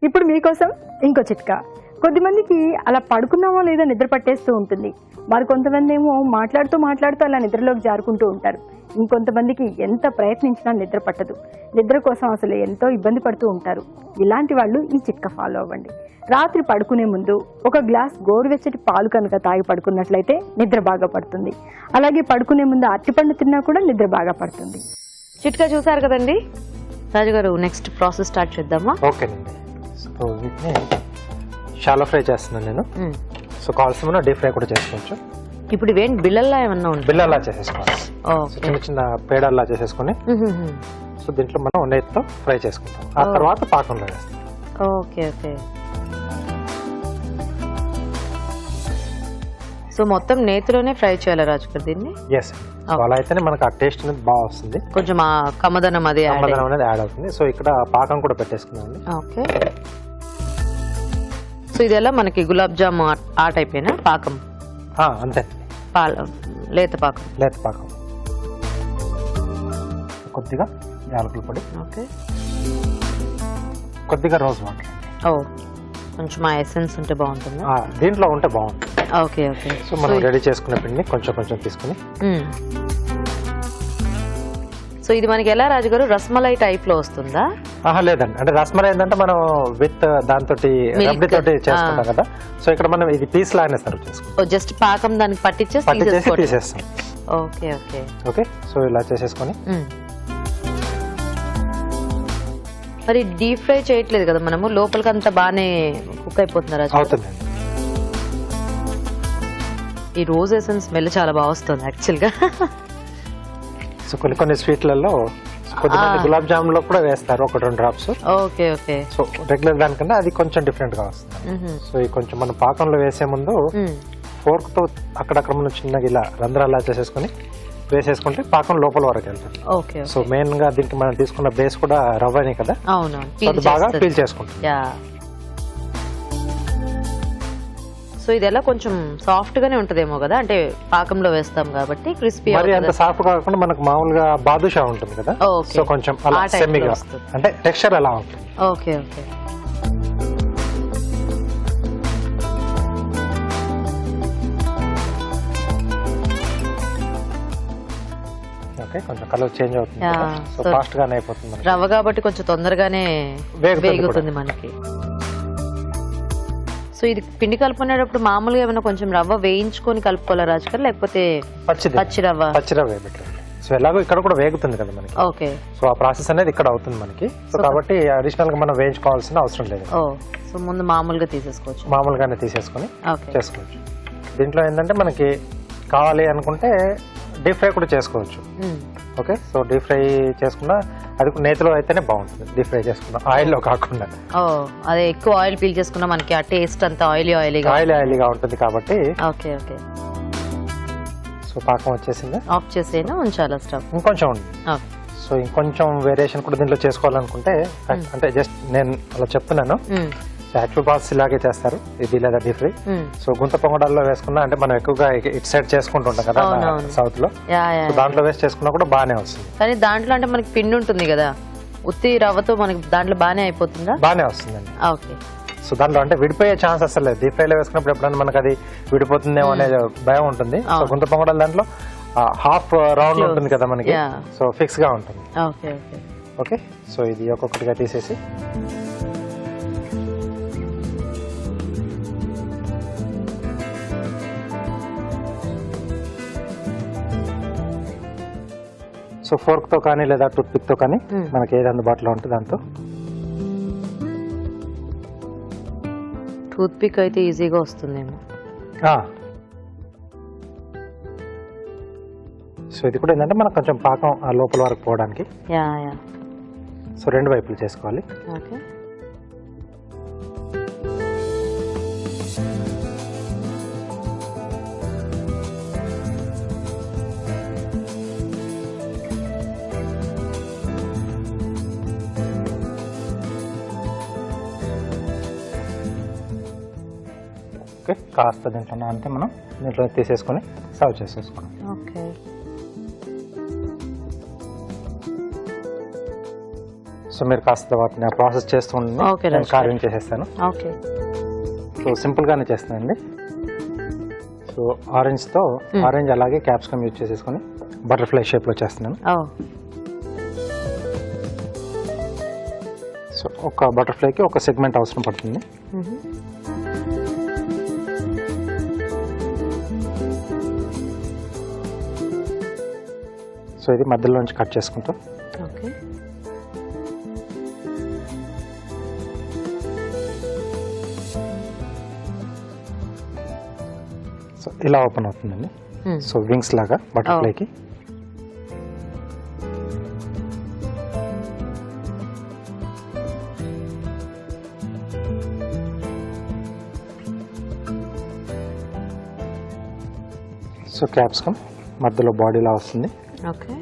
ఇప్పుడు మీకోసం ఇంకో చిట్కా. కొద్దిమందికి అలా పడుకున్నామో లేదో నిద్ర పట్టేస్తూ ఉంటుంది, మరి కొంతమంది ఏమో మాట్లాడుతూ అలా నిద్రలోకి జారుకుంటూ ఉంటారు. ఇంకొంతమందికి ఎంత ప్రయత్నించినా నిద్ర పట్టదు, నిద్ర కోసం అసలు ఎంతో ఇబ్బంది పడుతూ ఉంటారు. ఇలాంటి వాళ్ళు ఈ చిట్కా ఫాలో అవ్వండి. రాత్రి పడుకునే ముందు 1 గ్లాస్ గోరువెచ్చటి పాలు కనుక తాగి పడుకున్నట్లయితే నిద్ర బాగా పడుతుంది. అలాగే పడుకునే ముందు అరటిపండు తిన్నా కూడా నిద్ర బాగా పడుతుంది. చిట్కా చూసారు కదండి. రాజుగారు, నెక్స్ట్ ప్రాసెస్ స్టార్ట్ చేద్దామా? ఓకేనండి. సో వీటిని షాలో ఫ్రై చేస్తున్నాను నేను. సో కావాల్సిన డీప్ ఫ్రై కూడా చేసుకోవచ్చు. ఇప్పుడు ఇవేంటి బిళ్ళల్లా ఏమన్నా ఉంటాయి? బిళ్ళలా చేసేసుకోవాలి. సో చిన్న చిన్న పేడల్లా చేసేసుకొని సో దీంట్లో మనం నెయ్యితో ఫ్రై చేసుకుంటాం. ఆ తర్వాత పాకంలో వేస్తాం. Okay okay. సో మొత్తం నేతిలోనే ఫ్రై చేయాలి రాజు గారు దీన్ని? ఎస్. సో అలా అయితేనే మనకు ఆ టేస్ట్ అనేది బాగా వస్తుంది, కొంచెం ఆ కమ్మదనం అది అనేది యాడ్ అవుతుంది. సో ఇక్కడ పాకం కూడా పెట్టేసుకున్నాం. ఓకే. సో ఇదెలా మనకి గులాబ్ జామ్ ఆ టైపేనా పాకం? అంతే, లేత పాకం. లేత పాకం. కొద్దిగా యాలకుల పొడి, ఓకే, కొద్దిగా రోజ్ వాటర్. కొంచెం ఆ ఎసెన్స్ ఉంటే బాగుంటుంది. దీంట్లో ఉంటే బాగుంటుంది. Okay okay. సో మనం రెడీ చేసుకున్న పిండిని కొంచెం కొంచెం తీసుకుని. సో ఇది మనకి ఎలా రాజుగారు రసమలై టైప్ లో వస్తుందా? లేదండి, అంటే రసమలై ఏంటంటే మనం విత్ దాంతో రబ్డి తోటి చేసుకుంటాం కదా. సో ఇక్కడ మనం ఇది పీస్ లాగానే సర్వ్ చేసుకుంటాం. జస్ట్ పాకం దానికి పట్టించేసి తీసేస్తాం. Okay okay okay. సో ఇలా చేసేసుకొని మరి డీప్ ఫ్రై చేయట్లేదు కదా మనము, లోపలికి అంతా బాగానే కుక్ అయిపోతుంది. అవుతుంది. ఈ రోజ్ ఎసెన్స్ స్మెల్ చాలా బాగా వస్తుంది యాక్చువల్ గా. సో కొన్ని స్వీట్లలో కొద్దిమంది గులాబ్ జామున్ లో కూడా వేస్తారు 1-2 drops. Okay okay. So regular దానికన్నా అది కొంచెం డిఫరెంట్ గా వస్తుంది. సో ఈ కొంచెం మనం పాకంలో వేసే ముందు ఫోర్క్ తో అక్కడక్కడ మనం చిన్నగా ఇలా రంధ్రాలా చేసేసుకుని వేసేసుకుంటే పాకం లోపల వరకు వెళ్తుంది. ఓకే. సో మెయిన్ గా దీనికి మనం తీసుకున్న బేస్ కూడా రవ్వనే కదా. అవును, అది బాగా పీల్ చేసుకుంటాం. సో ఇది ఎలా కొంచెం సాఫ్ట్ గానే ఉంటదేమో కదా, అంటే పాకంలో వేస్తాం కాబట్టి క్రిస్పీ. మరి అంత సాఫ్ట్ కాకుండా మనకు మామూలుగా బాదుషా ఉంటుంది కదా. సో కొంచెం అలా సెమీగా, అంటే టెక్స్చర్ అలా ఉంటుంది. Okay okay. ఓకే, కొంచెం కలర్ చేంజ్ అవుతుంది. సో ఫాస్ట్ గానే అయిపోతుంది. రవ్వ కాబట్టి కొంచెం తొందరగానే వేగుతుంది మనకి. సో ఇది పిండి కలుపుకునేటప్పుడు మామూలుగా ఏమైనా కొంచెం రవ్వ వేయించుకొని కలుపుకోవాలా రాజుగారు, లేకపోతే పచ్చి రవ్వ వేయబెట్టాలి? సో ఎలాగో ఇక్కడ కూడా వేగుతుంది కదా మనకి. ఓకే. సో ఆ ప్రాసెస్ అనేది ఇక్కడ అవుతుంది మనకి. సో కాబట్టి అడిషనల్ గా మనం వేయించుకోవాల్సిన అవసరం లేదు. సో ముందు మామూలుగా తీసేసుకోవచ్చు, మామూలుగానే తీసేసుకొని చేసుకోవచ్చు. దీంట్లో ఏంటంటే మనకి కావాలి అనుకుంటే డీప్ ఫ్రై కూడా చేసుకోవచ్చు. ఓకే. సో డీప్ ఫ్రై చేసుకున్నా అది నేతిలో అయితేనే బాగుంటుంది, డీప్ ఫ్రై చేసుకున్నా, ఆయిల్లో కాకుండా. అదే ఎక్కువ ఆయిల్ పీల్ చేసుకున్నా మనకి ఆ టేస్ట్ అంతా ఆయిలీగా ఉంటుంది కాబట్టి. Okay okay. సో పాకం వచ్చేసింది, ఆఫ్ చేసేనా ఉంచాలా స్టవ్? ఇంకొంచెం ఉంది. సో ఇంకొంచెం వేరియేషన్ కూడా దీంట్లో చేసుకోవాలనుకుంటే, అంటే జస్ట్ నేను అలా చెప్తున్నాను. యాక్చువల్ ప్రాసెస్ ఇలాగే చేస్తారు, ఇది లేదా డీప్ ఫ్రై. సో గుంత పొంగడాల్లో వేసుకున్నా, అంటే మనం ఎక్కువగా ఇటు సైడ్ చేసుకుంటుంటాం కదా సౌత్ లో, దాంట్లో వేసి చేసుకున్నా కూడా బాగానే వస్తుంది. కానీ దాంట్లో అంటే మనకి పిండి ఉంటుంది కదా, ఉత్తి రవ్వతో మనకి దాంట్లో బాగానే అయిపోతుందా? బాగానే వస్తుందండి. ఓకే. సో దాంట్లో అంటే విడిపోయే ఛాన్స్ అసలు లేదు. డీప్ ఫ్రైలో వేసుకున్నప్పుడు ఎప్పుడైనా మనకు అది విడిపోతుందేమో అనే భయం ఉంటుంది. సో గుంత పొంగడాల దాంట్లో హాఫ్ రౌండ్ ఉంటుంది కదా మనకి, సో ఫిక్స్ గా ఉంటుంది. Okay okay okay. సో ఇది ఒక్కొక్కటిగా తీసేసి సో ఫోర్క్ తో కానీ లేదా టూత్ పిక్ తో కానీ మనకి ఏది అందుబాటులో ఉంటుంది దాంతో. టూత్ పిక్ అయితే ఈజీగా వస్తుందేమో. సో ఇది కూడా ఏంటంటే మనకు కొంచెం పాకం ఆ లోపల వరకు పోవడానికి. సో 2 వైపులు చేసుకోవాలి. ఓకే. ఓకే. కాస్త దీంట్లో అంటే మనం దీంట్లో తీసేసుకొని సర్వ్ చేసేసుకోండి. ఓకే. సో మీరు కాస్త వాటిని ప్రాసెస్ చేస్తూ ఉండండి, నేను కార్వింగ్ చేసేస్తాను. ఓకే. సో సింపుల్ గానే చేస్తానండి. సో ఆరెంజ్ అలాగే క్యాప్సికమ్ యూజ్ చేసేసుకొని బటర్ఫ్లై షేప్ లో చేస్తున్నాను. సో ఒక బటర్ఫ్లైకి ఒక సెగ్మెంట్ అవసరం పడుతుంది. సో ఇది మధ్యలో నుంచి కట్ చేసుకుంటాం. ఓకే. సో ఇలా ఓపెన్ అవుతుందండి. సో వింగ్స్ లాగా బటర్ఫ్లైకి. సో క్యాప్సికమ్ మధ్యలో బాడీలా వస్తుంది. ఓకే.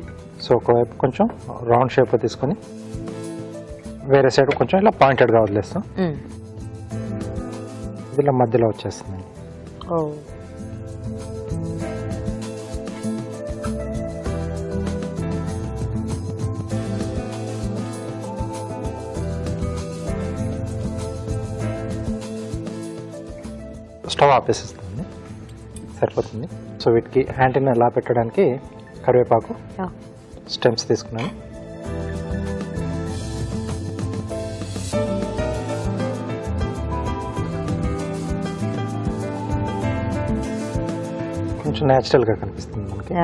సో ఒకవైపు కొంచెం రౌండ్ షేప్లో తీసుకొని వేరే సైడ్ కొంచెం ఇలా పాయింటెడ్గా వదిలేస్తాం. ఇది ఇలా మధ్యలో వచ్చేస్తుంది. స్టవ్ ఆపేసేస్తుంది, సరిపోతుంది. సో వీటికి హ్యాండిల్ని ఎలా పెట్టడానికి కరివేపాకు స్టెమ్స్ తీసుకున్నాను. కొంచెం న్యాచురల్గా కనిపిస్తుంది మనకి.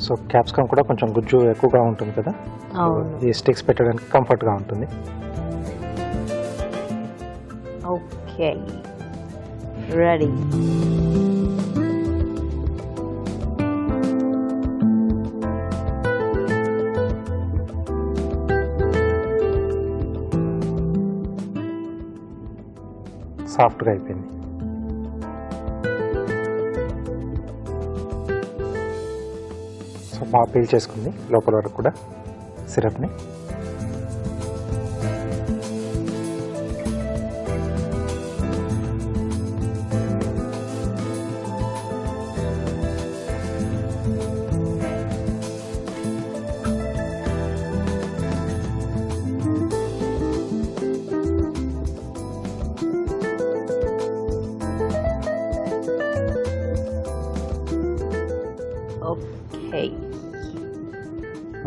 సో క్యాప్సికమ్ కూడా కొంచెం గుజ్జు ఎక్కువగా ఉంటుంది కదా, ఈ స్టిక్స్ పెట్టడానికి కంఫర్ట్గా ఉంటుంది. Okay, ready. సాఫ్ట్గా అయిపోయింది. సో బాగా పీల్ చేసుకుంది లోపల వరకు కూడా సిరప్ని.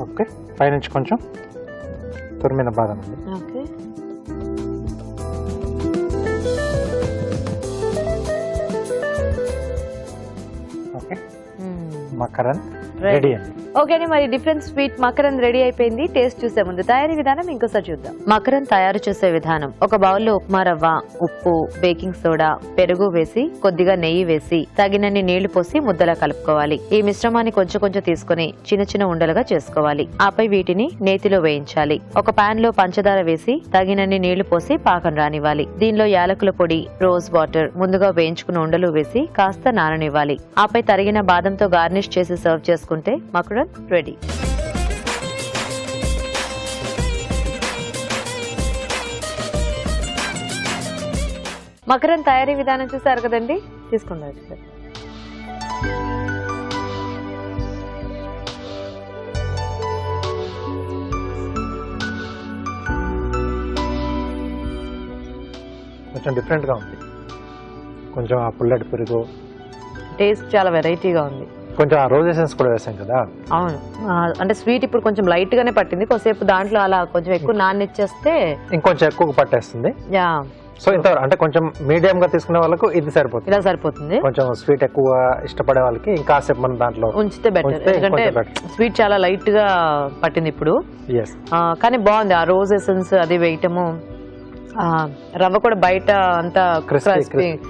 ఓకే, పైనుంచి కొంచెం తురిమిన బాదం అండి. ఓకే. ఓకే, మకరన్ రెడీ అండి. ఓకే అండి, మరి డిఫరెంట్ స్వీట్ మకరన్ రెడీ అయిపోయింది. టేస్ట్ చూసే ముందు తయారీ విధానం ఇంకోసారి చూద్దాం. మకరన్ తయారు చేసే విధానం: ఒక బౌల్లో ఉప్మా రవ్వ, ఉప్పు, బేకింగ్ సోడా, పెరుగు వేసి కొద్దిగా నెయ్యి వేసి తగినన్ని నీళ్లు పోసి ముద్దలా కలుపుకోవాలి. ఈ మిశ్రమాన్ని కొంచెం కొంచెం తీసుకుని చిన్న చిన్న ఉండలుగా చేసుకోవాలి. ఆపై వీటిని నేతిలో వేయించాలి. ఒక పాన్ లో పంచదార వేసి తగినన్ని నీళ్లు పోసి పాకం రానివ్వాలి. దీనిలో యాలకుల పొడి, రోజ్ వాటర్, ముందుగా వేయించుకున్న ఉండలు వేసి కాస్త నాననివ్వాలి. ఆపై తరిగిన బాదంతో గార్నిష్ చేసి సర్వ్ చేసుకుంటే మకరన్ రెడీ. మకరన్ తయారీ విధానం చూసారు కదండి, తీసుకుందాం. కొంచెం డిఫరెంట్గా ఉంది. కొంచెం ఆ పుల్లటి పెరుగు టేస్ట్ చాలా వెరైటీగా ఉంది. కొంచెం ఆ రోజ్ ఎసెన్స్ కూడా వేసాం కదా. అవును, అంటే స్వీట్ ఇప్పుడు కొంచెం లైట్ గానే పట్టింది. కొద్దిసేపు దాంట్లో అలా కొంచెం ఎక్కువ నాన్నిచ్చేస్తే ఇంకొంచెం ఎక్కువ పట్టేస్తుంది. యా, సో ఇంత అంటే కొంచెం మీడియం గా తీసుకునే వాళ్ళకు ఇది సరిపోతుంది, ఇలా సరిపోతుంది. కొంచెం స్వీట్ ఎక్కువ ఇష్టపడే వాళ్ళకి ఇంకాసేపు మనం దాంట్లో ఉంచితే బెటర్, ఎందుకంటే స్వీట్ చాలా లైట్ గా పట్టింది ఇప్పుడు. కానీ బాగుంది ఆ రోజ్ ఎసెన్స్ అది వేయటము. రవ్వ కూడా బయట అంతా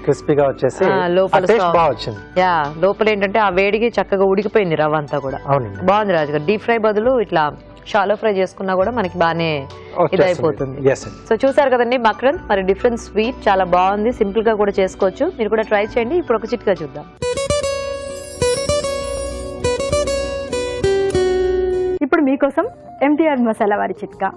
క్రిస్పీగా వచ్చేసి లోపల బాగా వచ్చింది. యా, లోపల ఏంటంటే ఆ వేడికి చక్కగా ఉడికిపోయింది రవ్వ అంతా కూడా. బాగుంది రాజు గారు. డీప్ ఫ్రై బదులు ఇట్లా షాలో ఫ్రై చేసుకున్నా కూడా మనకి బాగానే ఇదైపోతుంది. సో చూసారు కదండి మకరన్, మరి డిఫరెంట్ స్వీట్ చాలా బాగుంది. సింపుల్ గా కూడా చేసుకోవచ్చు, మీరు కూడా ట్రై చేయండి. ఇప్పుడు ఒక చిట్కా చూద్దాం. ఇప్పుడు మీకోసం ఎంటీఆర్ మసాలా వారి చిట్కా.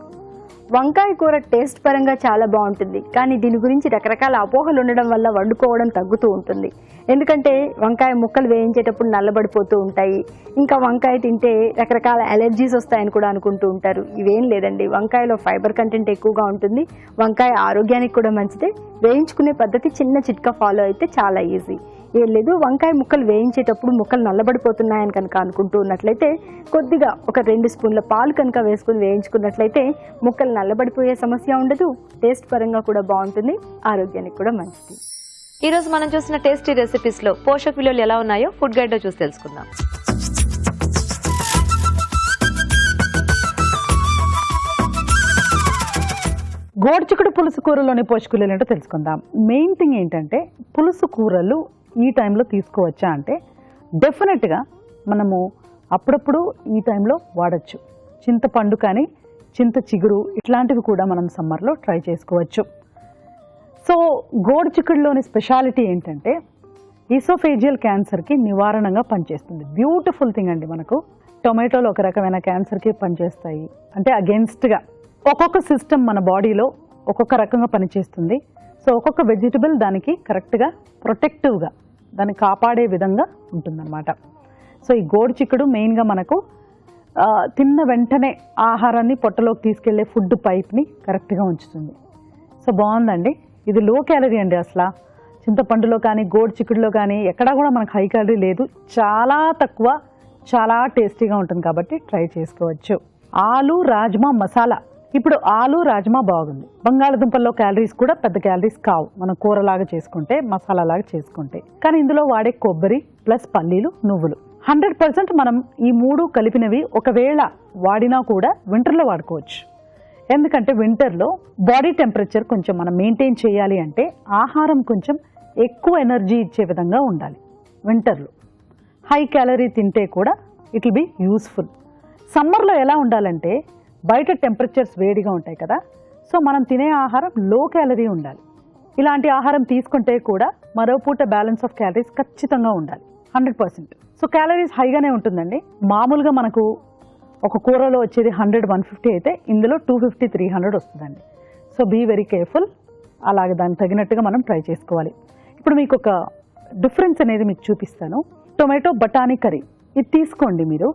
వంకాయ కూర టేస్ట్ పరంగా చాలా బాగుంటుంది, కానీ దీని గురించి రకరకాల అపోహలు ఉండడం వల్ల వండుకోవడం తగ్గుతూ ఉంటుంది. ఎందుకంటే వంకాయ ముక్కలు వేయించేటప్పుడు నల్లబడిపోతూ ఉంటాయి, ఇంకా వంకాయ తింటే రకరకాల అలర్జీస్ వస్తాయని కూడా అనుకుంటూ ఉంటారు. ఇవేం లేదండి, వంకాయలో ఫైబర్ కంటెంట్ ఎక్కువగా ఉంటుంది. వంకాయ ఆరోగ్యానికి కూడా మంచిదే. వేయించుకునే పద్ధతి చిన్న చిట్కా ఫాలో అయితే చాలా ఈజీ. ఏం లేదు, వంకాయ ముక్కలు వేయించేటప్పుడు ముక్కలు నల్లబడిపోతున్నాయని కనుక అనుకుంటూ ఉన్నట్లయితే కొద్దిగా ఒక 2 స్పూన్ల పాలు కనుక వేసుకుని వేయించుకున్నట్లయితే ముక్కలు నల్లబడిపోయే సమస్య ఉండదు. టేస్ట్ పరంగా కూడా బాగుంటుంది, ఆరోగ్యానికి కూడా మంచిది. ఈ రోజు మనం చూసిన టేస్టీ రెసిపీస్ లో పోషక విలువలు ఎలా ఉన్నాయో ఫుడ్ గైడ్ లో చూసి తెలుసుకుందాం. గోరుచిక్కుడు పులుసు కూరలోని పోషకాలు ఏంటో తెలుసుకుందాం. మెయిన్ థింగ్ ఏంటంటే పులుసు కూరలు ఈ టైంలో తీసుకోవచ్చా అంటే డెఫినెట్గా మనము అప్పుడప్పుడు ఈ టైంలో వాడచ్చు. చింతపండు కానీ చింత చిగురు ఇట్లాంటివి కూడా మనం సమ్మర్లో ట్రై చేసుకోవచ్చు. సో గోరు చిక్కుడులోని స్పెషాలిటీ ఏంటంటే ఈసోఫేజియల్ క్యాన్సర్కి నివారణగా పనిచేస్తుంది. బ్యూటిఫుల్ థింగ్ అండి. మనకు టొమాటోలు ఒక రకమైన క్యాన్సర్కి పనిచేస్తాయి. అంటే అగెన్స్ట్గా ఒక్కొక్క సిస్టమ్ మన బాడీలో ఒక్కొక్క రకంగా పనిచేస్తుంది. సో ఒక్కొక్క వెజిటబుల్ దానికి కరెక్ట్గా ప్రొటెక్టివ్గా దాన్ని కాపాడే విధంగా ఉంటుందన్నమాట. సో ఈ గోరు చిక్కుడు మెయిన్గా మనకు తిన్న వెంటనే ఆహారాన్ని పొట్టలోకి తీసుకెళ్లే ఫుడ్ పైప్ని కరెక్ట్గా ఉంచుతుంది. సో బాగుందండి. ఇది లో క్యాలరీ అండి. అసలు చింతపండులో కానీ గోరు చిక్కుడులో కానీ ఎక్కడా కూడా మనకు హై క్యాలరీ లేదు. చాలా తక్కువ, చాలా టేస్టీగా ఉంటుంది కాబట్టి ట్రై చేసుకోవచ్చు. ఆలు రాజ్మా మసాలా. ఇప్పుడు ఆలు రాజ్మా బాగుంది. బంగాళదుంపల్లో క్యాలరీస్ కూడా పెద్ద క్యాలరీస్ కావు మనం కూరలాగా చేసుకుంటే, మసాలాలాగా చేసుకుంటే. కానీ ఇందులో వాడే కొబ్బరి ప్లస్ పల్లీలు, నువ్వులు 100% మనం ఈ మూడు కలిపినవి ఒకవేళ వాడినా కూడా వింటర్లో వాడుకోవచ్చు. ఎందుకంటే వింటర్లో బాడీ టెంపరేచర్ కొంచెం మనం మెయింటైన్ చేయాలి అంటే ఆహారం కొంచెం ఎక్కువ ఎనర్జీ ఇచ్చే విధంగా ఉండాలి. వింటర్లో హై క్యాలరీ తింటే కూడా ఇట్ విల్ బి యూస్ఫుల్. సమ్మర్లో ఎలా ఉండాలంటే బయట టెంపరేచర్స్ వేడిగా ఉంటాయి కదా, సో మనం తినే ఆహారం లో క్యాలరీ ఉండాలి. ఇలాంటి ఆహారం తీసుకుంటే కూడా మరో పూట బ్యాలెన్స్ ఆఫ్ క్యాలరీస్ ఖచ్చితంగా ఉండాలి 100%. సో క్యాలరీస్ హైగానే ఉంటుందండి. మామూలుగా మనకు ఒక కూరలో వచ్చేది 100-150 అయితే ఇందులో 250-300 వస్తుందండి. So be very careful. అలాగే దానికి తగినట్టుగా మనం ట్రై చేసుకోవాలి. ఇప్పుడు మీకు ఒక డిఫరెన్స్ అనేది మీకు చూపిస్తాను. టొమాటో బఠానీ కర్రీ ఇది తీసుకోండి మీరు.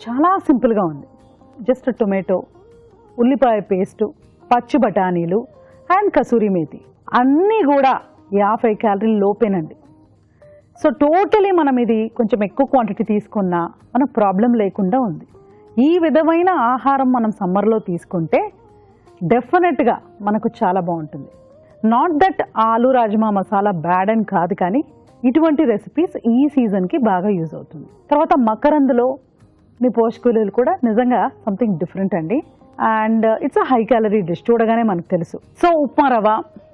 చాలా సింపుల్గా ఉంది. జస్ట్ టొమాటో, ఉల్లిపాయ పేస్టు, పచ్చి బఠానీలు అండ్ కసూరి మేతి అన్నీ కూడా 50 క్యాలరీల లోపేనండి. సో టోటలీ మనం ఇది కొంచెం ఎక్కువ క్వాంటిటీ తీసుకున్నా మనకు ప్రాబ్లం లేకుండా ఉంది. ఈ విధమైన ఆహారం మనం సమ్మర్లో తీసుకుంటే డెఫినెట్గా మనకు చాలా బాగుంటుంది. నాట్ దట్ ఆలు రాజ్మా మసాలా బ్యాడ్ అని కాదు, కానీ ఇటువంటి రెసిపీస్ ఈ సీజన్కి బాగా యూజ్ అవుతుంది. తర్వాత మకరందులో పోషకాలు కూడా నిజంగా సంథింగ్ డిఫరెంట్ అండి. And it's a high calorie dish చూడగానే మనకు తెలుసు. సో ఉప్మా రవ్వ,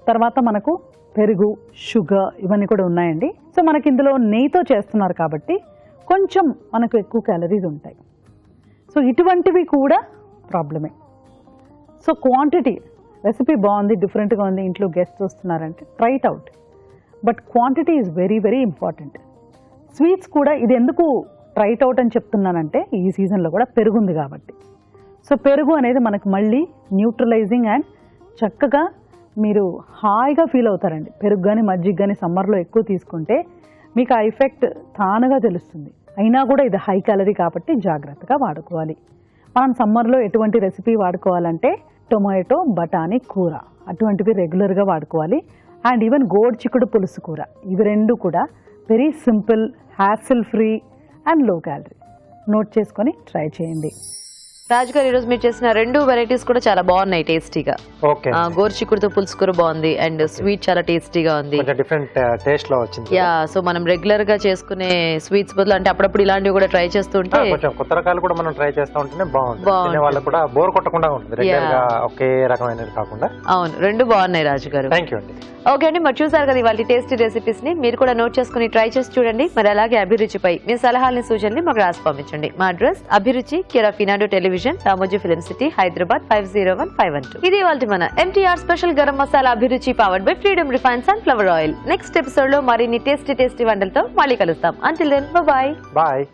తర్వాత మనకు పెరుగు, షుగర్ ఇవన్నీ కూడా ఉన్నాయండి. సో మనకి ఇందులో నెయ్యితో చేస్తున్నారు కాబట్టి కొంచెం మనకు ఎక్కువ క్యాలరీస్ ఉంటాయి. సో ఇటువంటివి కూడా ప్రాబ్లమే. సో క్వాంటిటీ రెసిపీ బాగుంది, డిఫరెంట్గా ఉంది, ఇంట్లో గెస్ట్స్ వస్తున్నారంటే try it out. But quantity is very very important. Sweets కూడా ఇది ఎందుకు ట్రై ఇట్ అవుట్ అని చెప్తున్నానంటే ఈ సీజన్లో కూడా పెరుగు ఉంది కాబట్టి. సో పెరుగు అనేది మనకు మళ్ళీ న్యూట్రలైజింగ్ అండ్ చక్కగా మీరు హాయిగా ఫీల్ అవుతారండి. పెరుగు కానీ మజ్జిగ కానీ సమ్మర్లో ఎక్కువ తీసుకుంటే మీకు ఆ ఎఫెక్ట్ తానుగా తెలుస్తుంది. అయినా కూడా ఇది హై క్యాలరీ కాబట్టి జాగ్రత్తగా వాడుకోవాలి. మనం సమ్మర్లో ఎటువంటి రెసిపీ వాడుకోవాలంటే టొమాటో బఠానీ కూర అటువంటివి రెగ్యులర్గా వాడుకోవాలి. అండ్ ఈవెన్ గోరు చిక్కుడు పులుసు కూర, ఇవి రెండు కూడా very simple, hassle free and low calorie. Note చేసుకొని ట్రై చేయండి. రాజు గారు, ఈరోజు మీరు చేసిన 2 వెరైటీస్ కూడా చాలా బాగున్నాయి టేస్టీగా. ఓకే. గోరు చిక్కుడుతో పులుసు కూర బాగుంది అండ్ స్వీట్ చాలా టేస్టీగా ఉంది. కొంచెం డిఫరెంట్ టేస్ట్ లో వచ్చింది. యా, సో మనం రెగ్యులర్ గా చేసుకునే స్వీట్స్ బదులు అంటే అప్పుడప్పుడు ఇలాంటివి కూడా ట్రై చేస్తుంటే కొంచెం కొత్త రకాలు కూడా మనం ట్రై చేస్తూ ఉంటేనే బాగుంటుంది. వాళ్ళకి కూడా బోర్ కొట్టకుండా ఉంటుంది, రెగ్యులర్ గా ఒకే రకమైనది కాకుండా. అవును, 2 బాగున్నాయి రాజు గారు. థ్యాంక్ యూ అండి. ఓకే అండి, మరి చూసారు కదా ఇవాళ టేస్టీ రెసిపీస్ ని. మీరు కూడా నోట్ చేసుకుని ట్రై చేసి చూడండి. మరి అలాగే అభిరుచిపై మీ సలహాలని సూచనలు మాకు రాసి పంపించండి. మా address Abhiruchi, care of Eenadu television, Ramoji film city, Hyderabad 501512. ఇది ఇవాళ మన MTR special garam masala Abhiruchi powered by freedom refine sunflower oil. Next episode లో మరిన్ని టేస్టీ వంటలతో మళ్ళీ కలుస్తాం. Until then, by.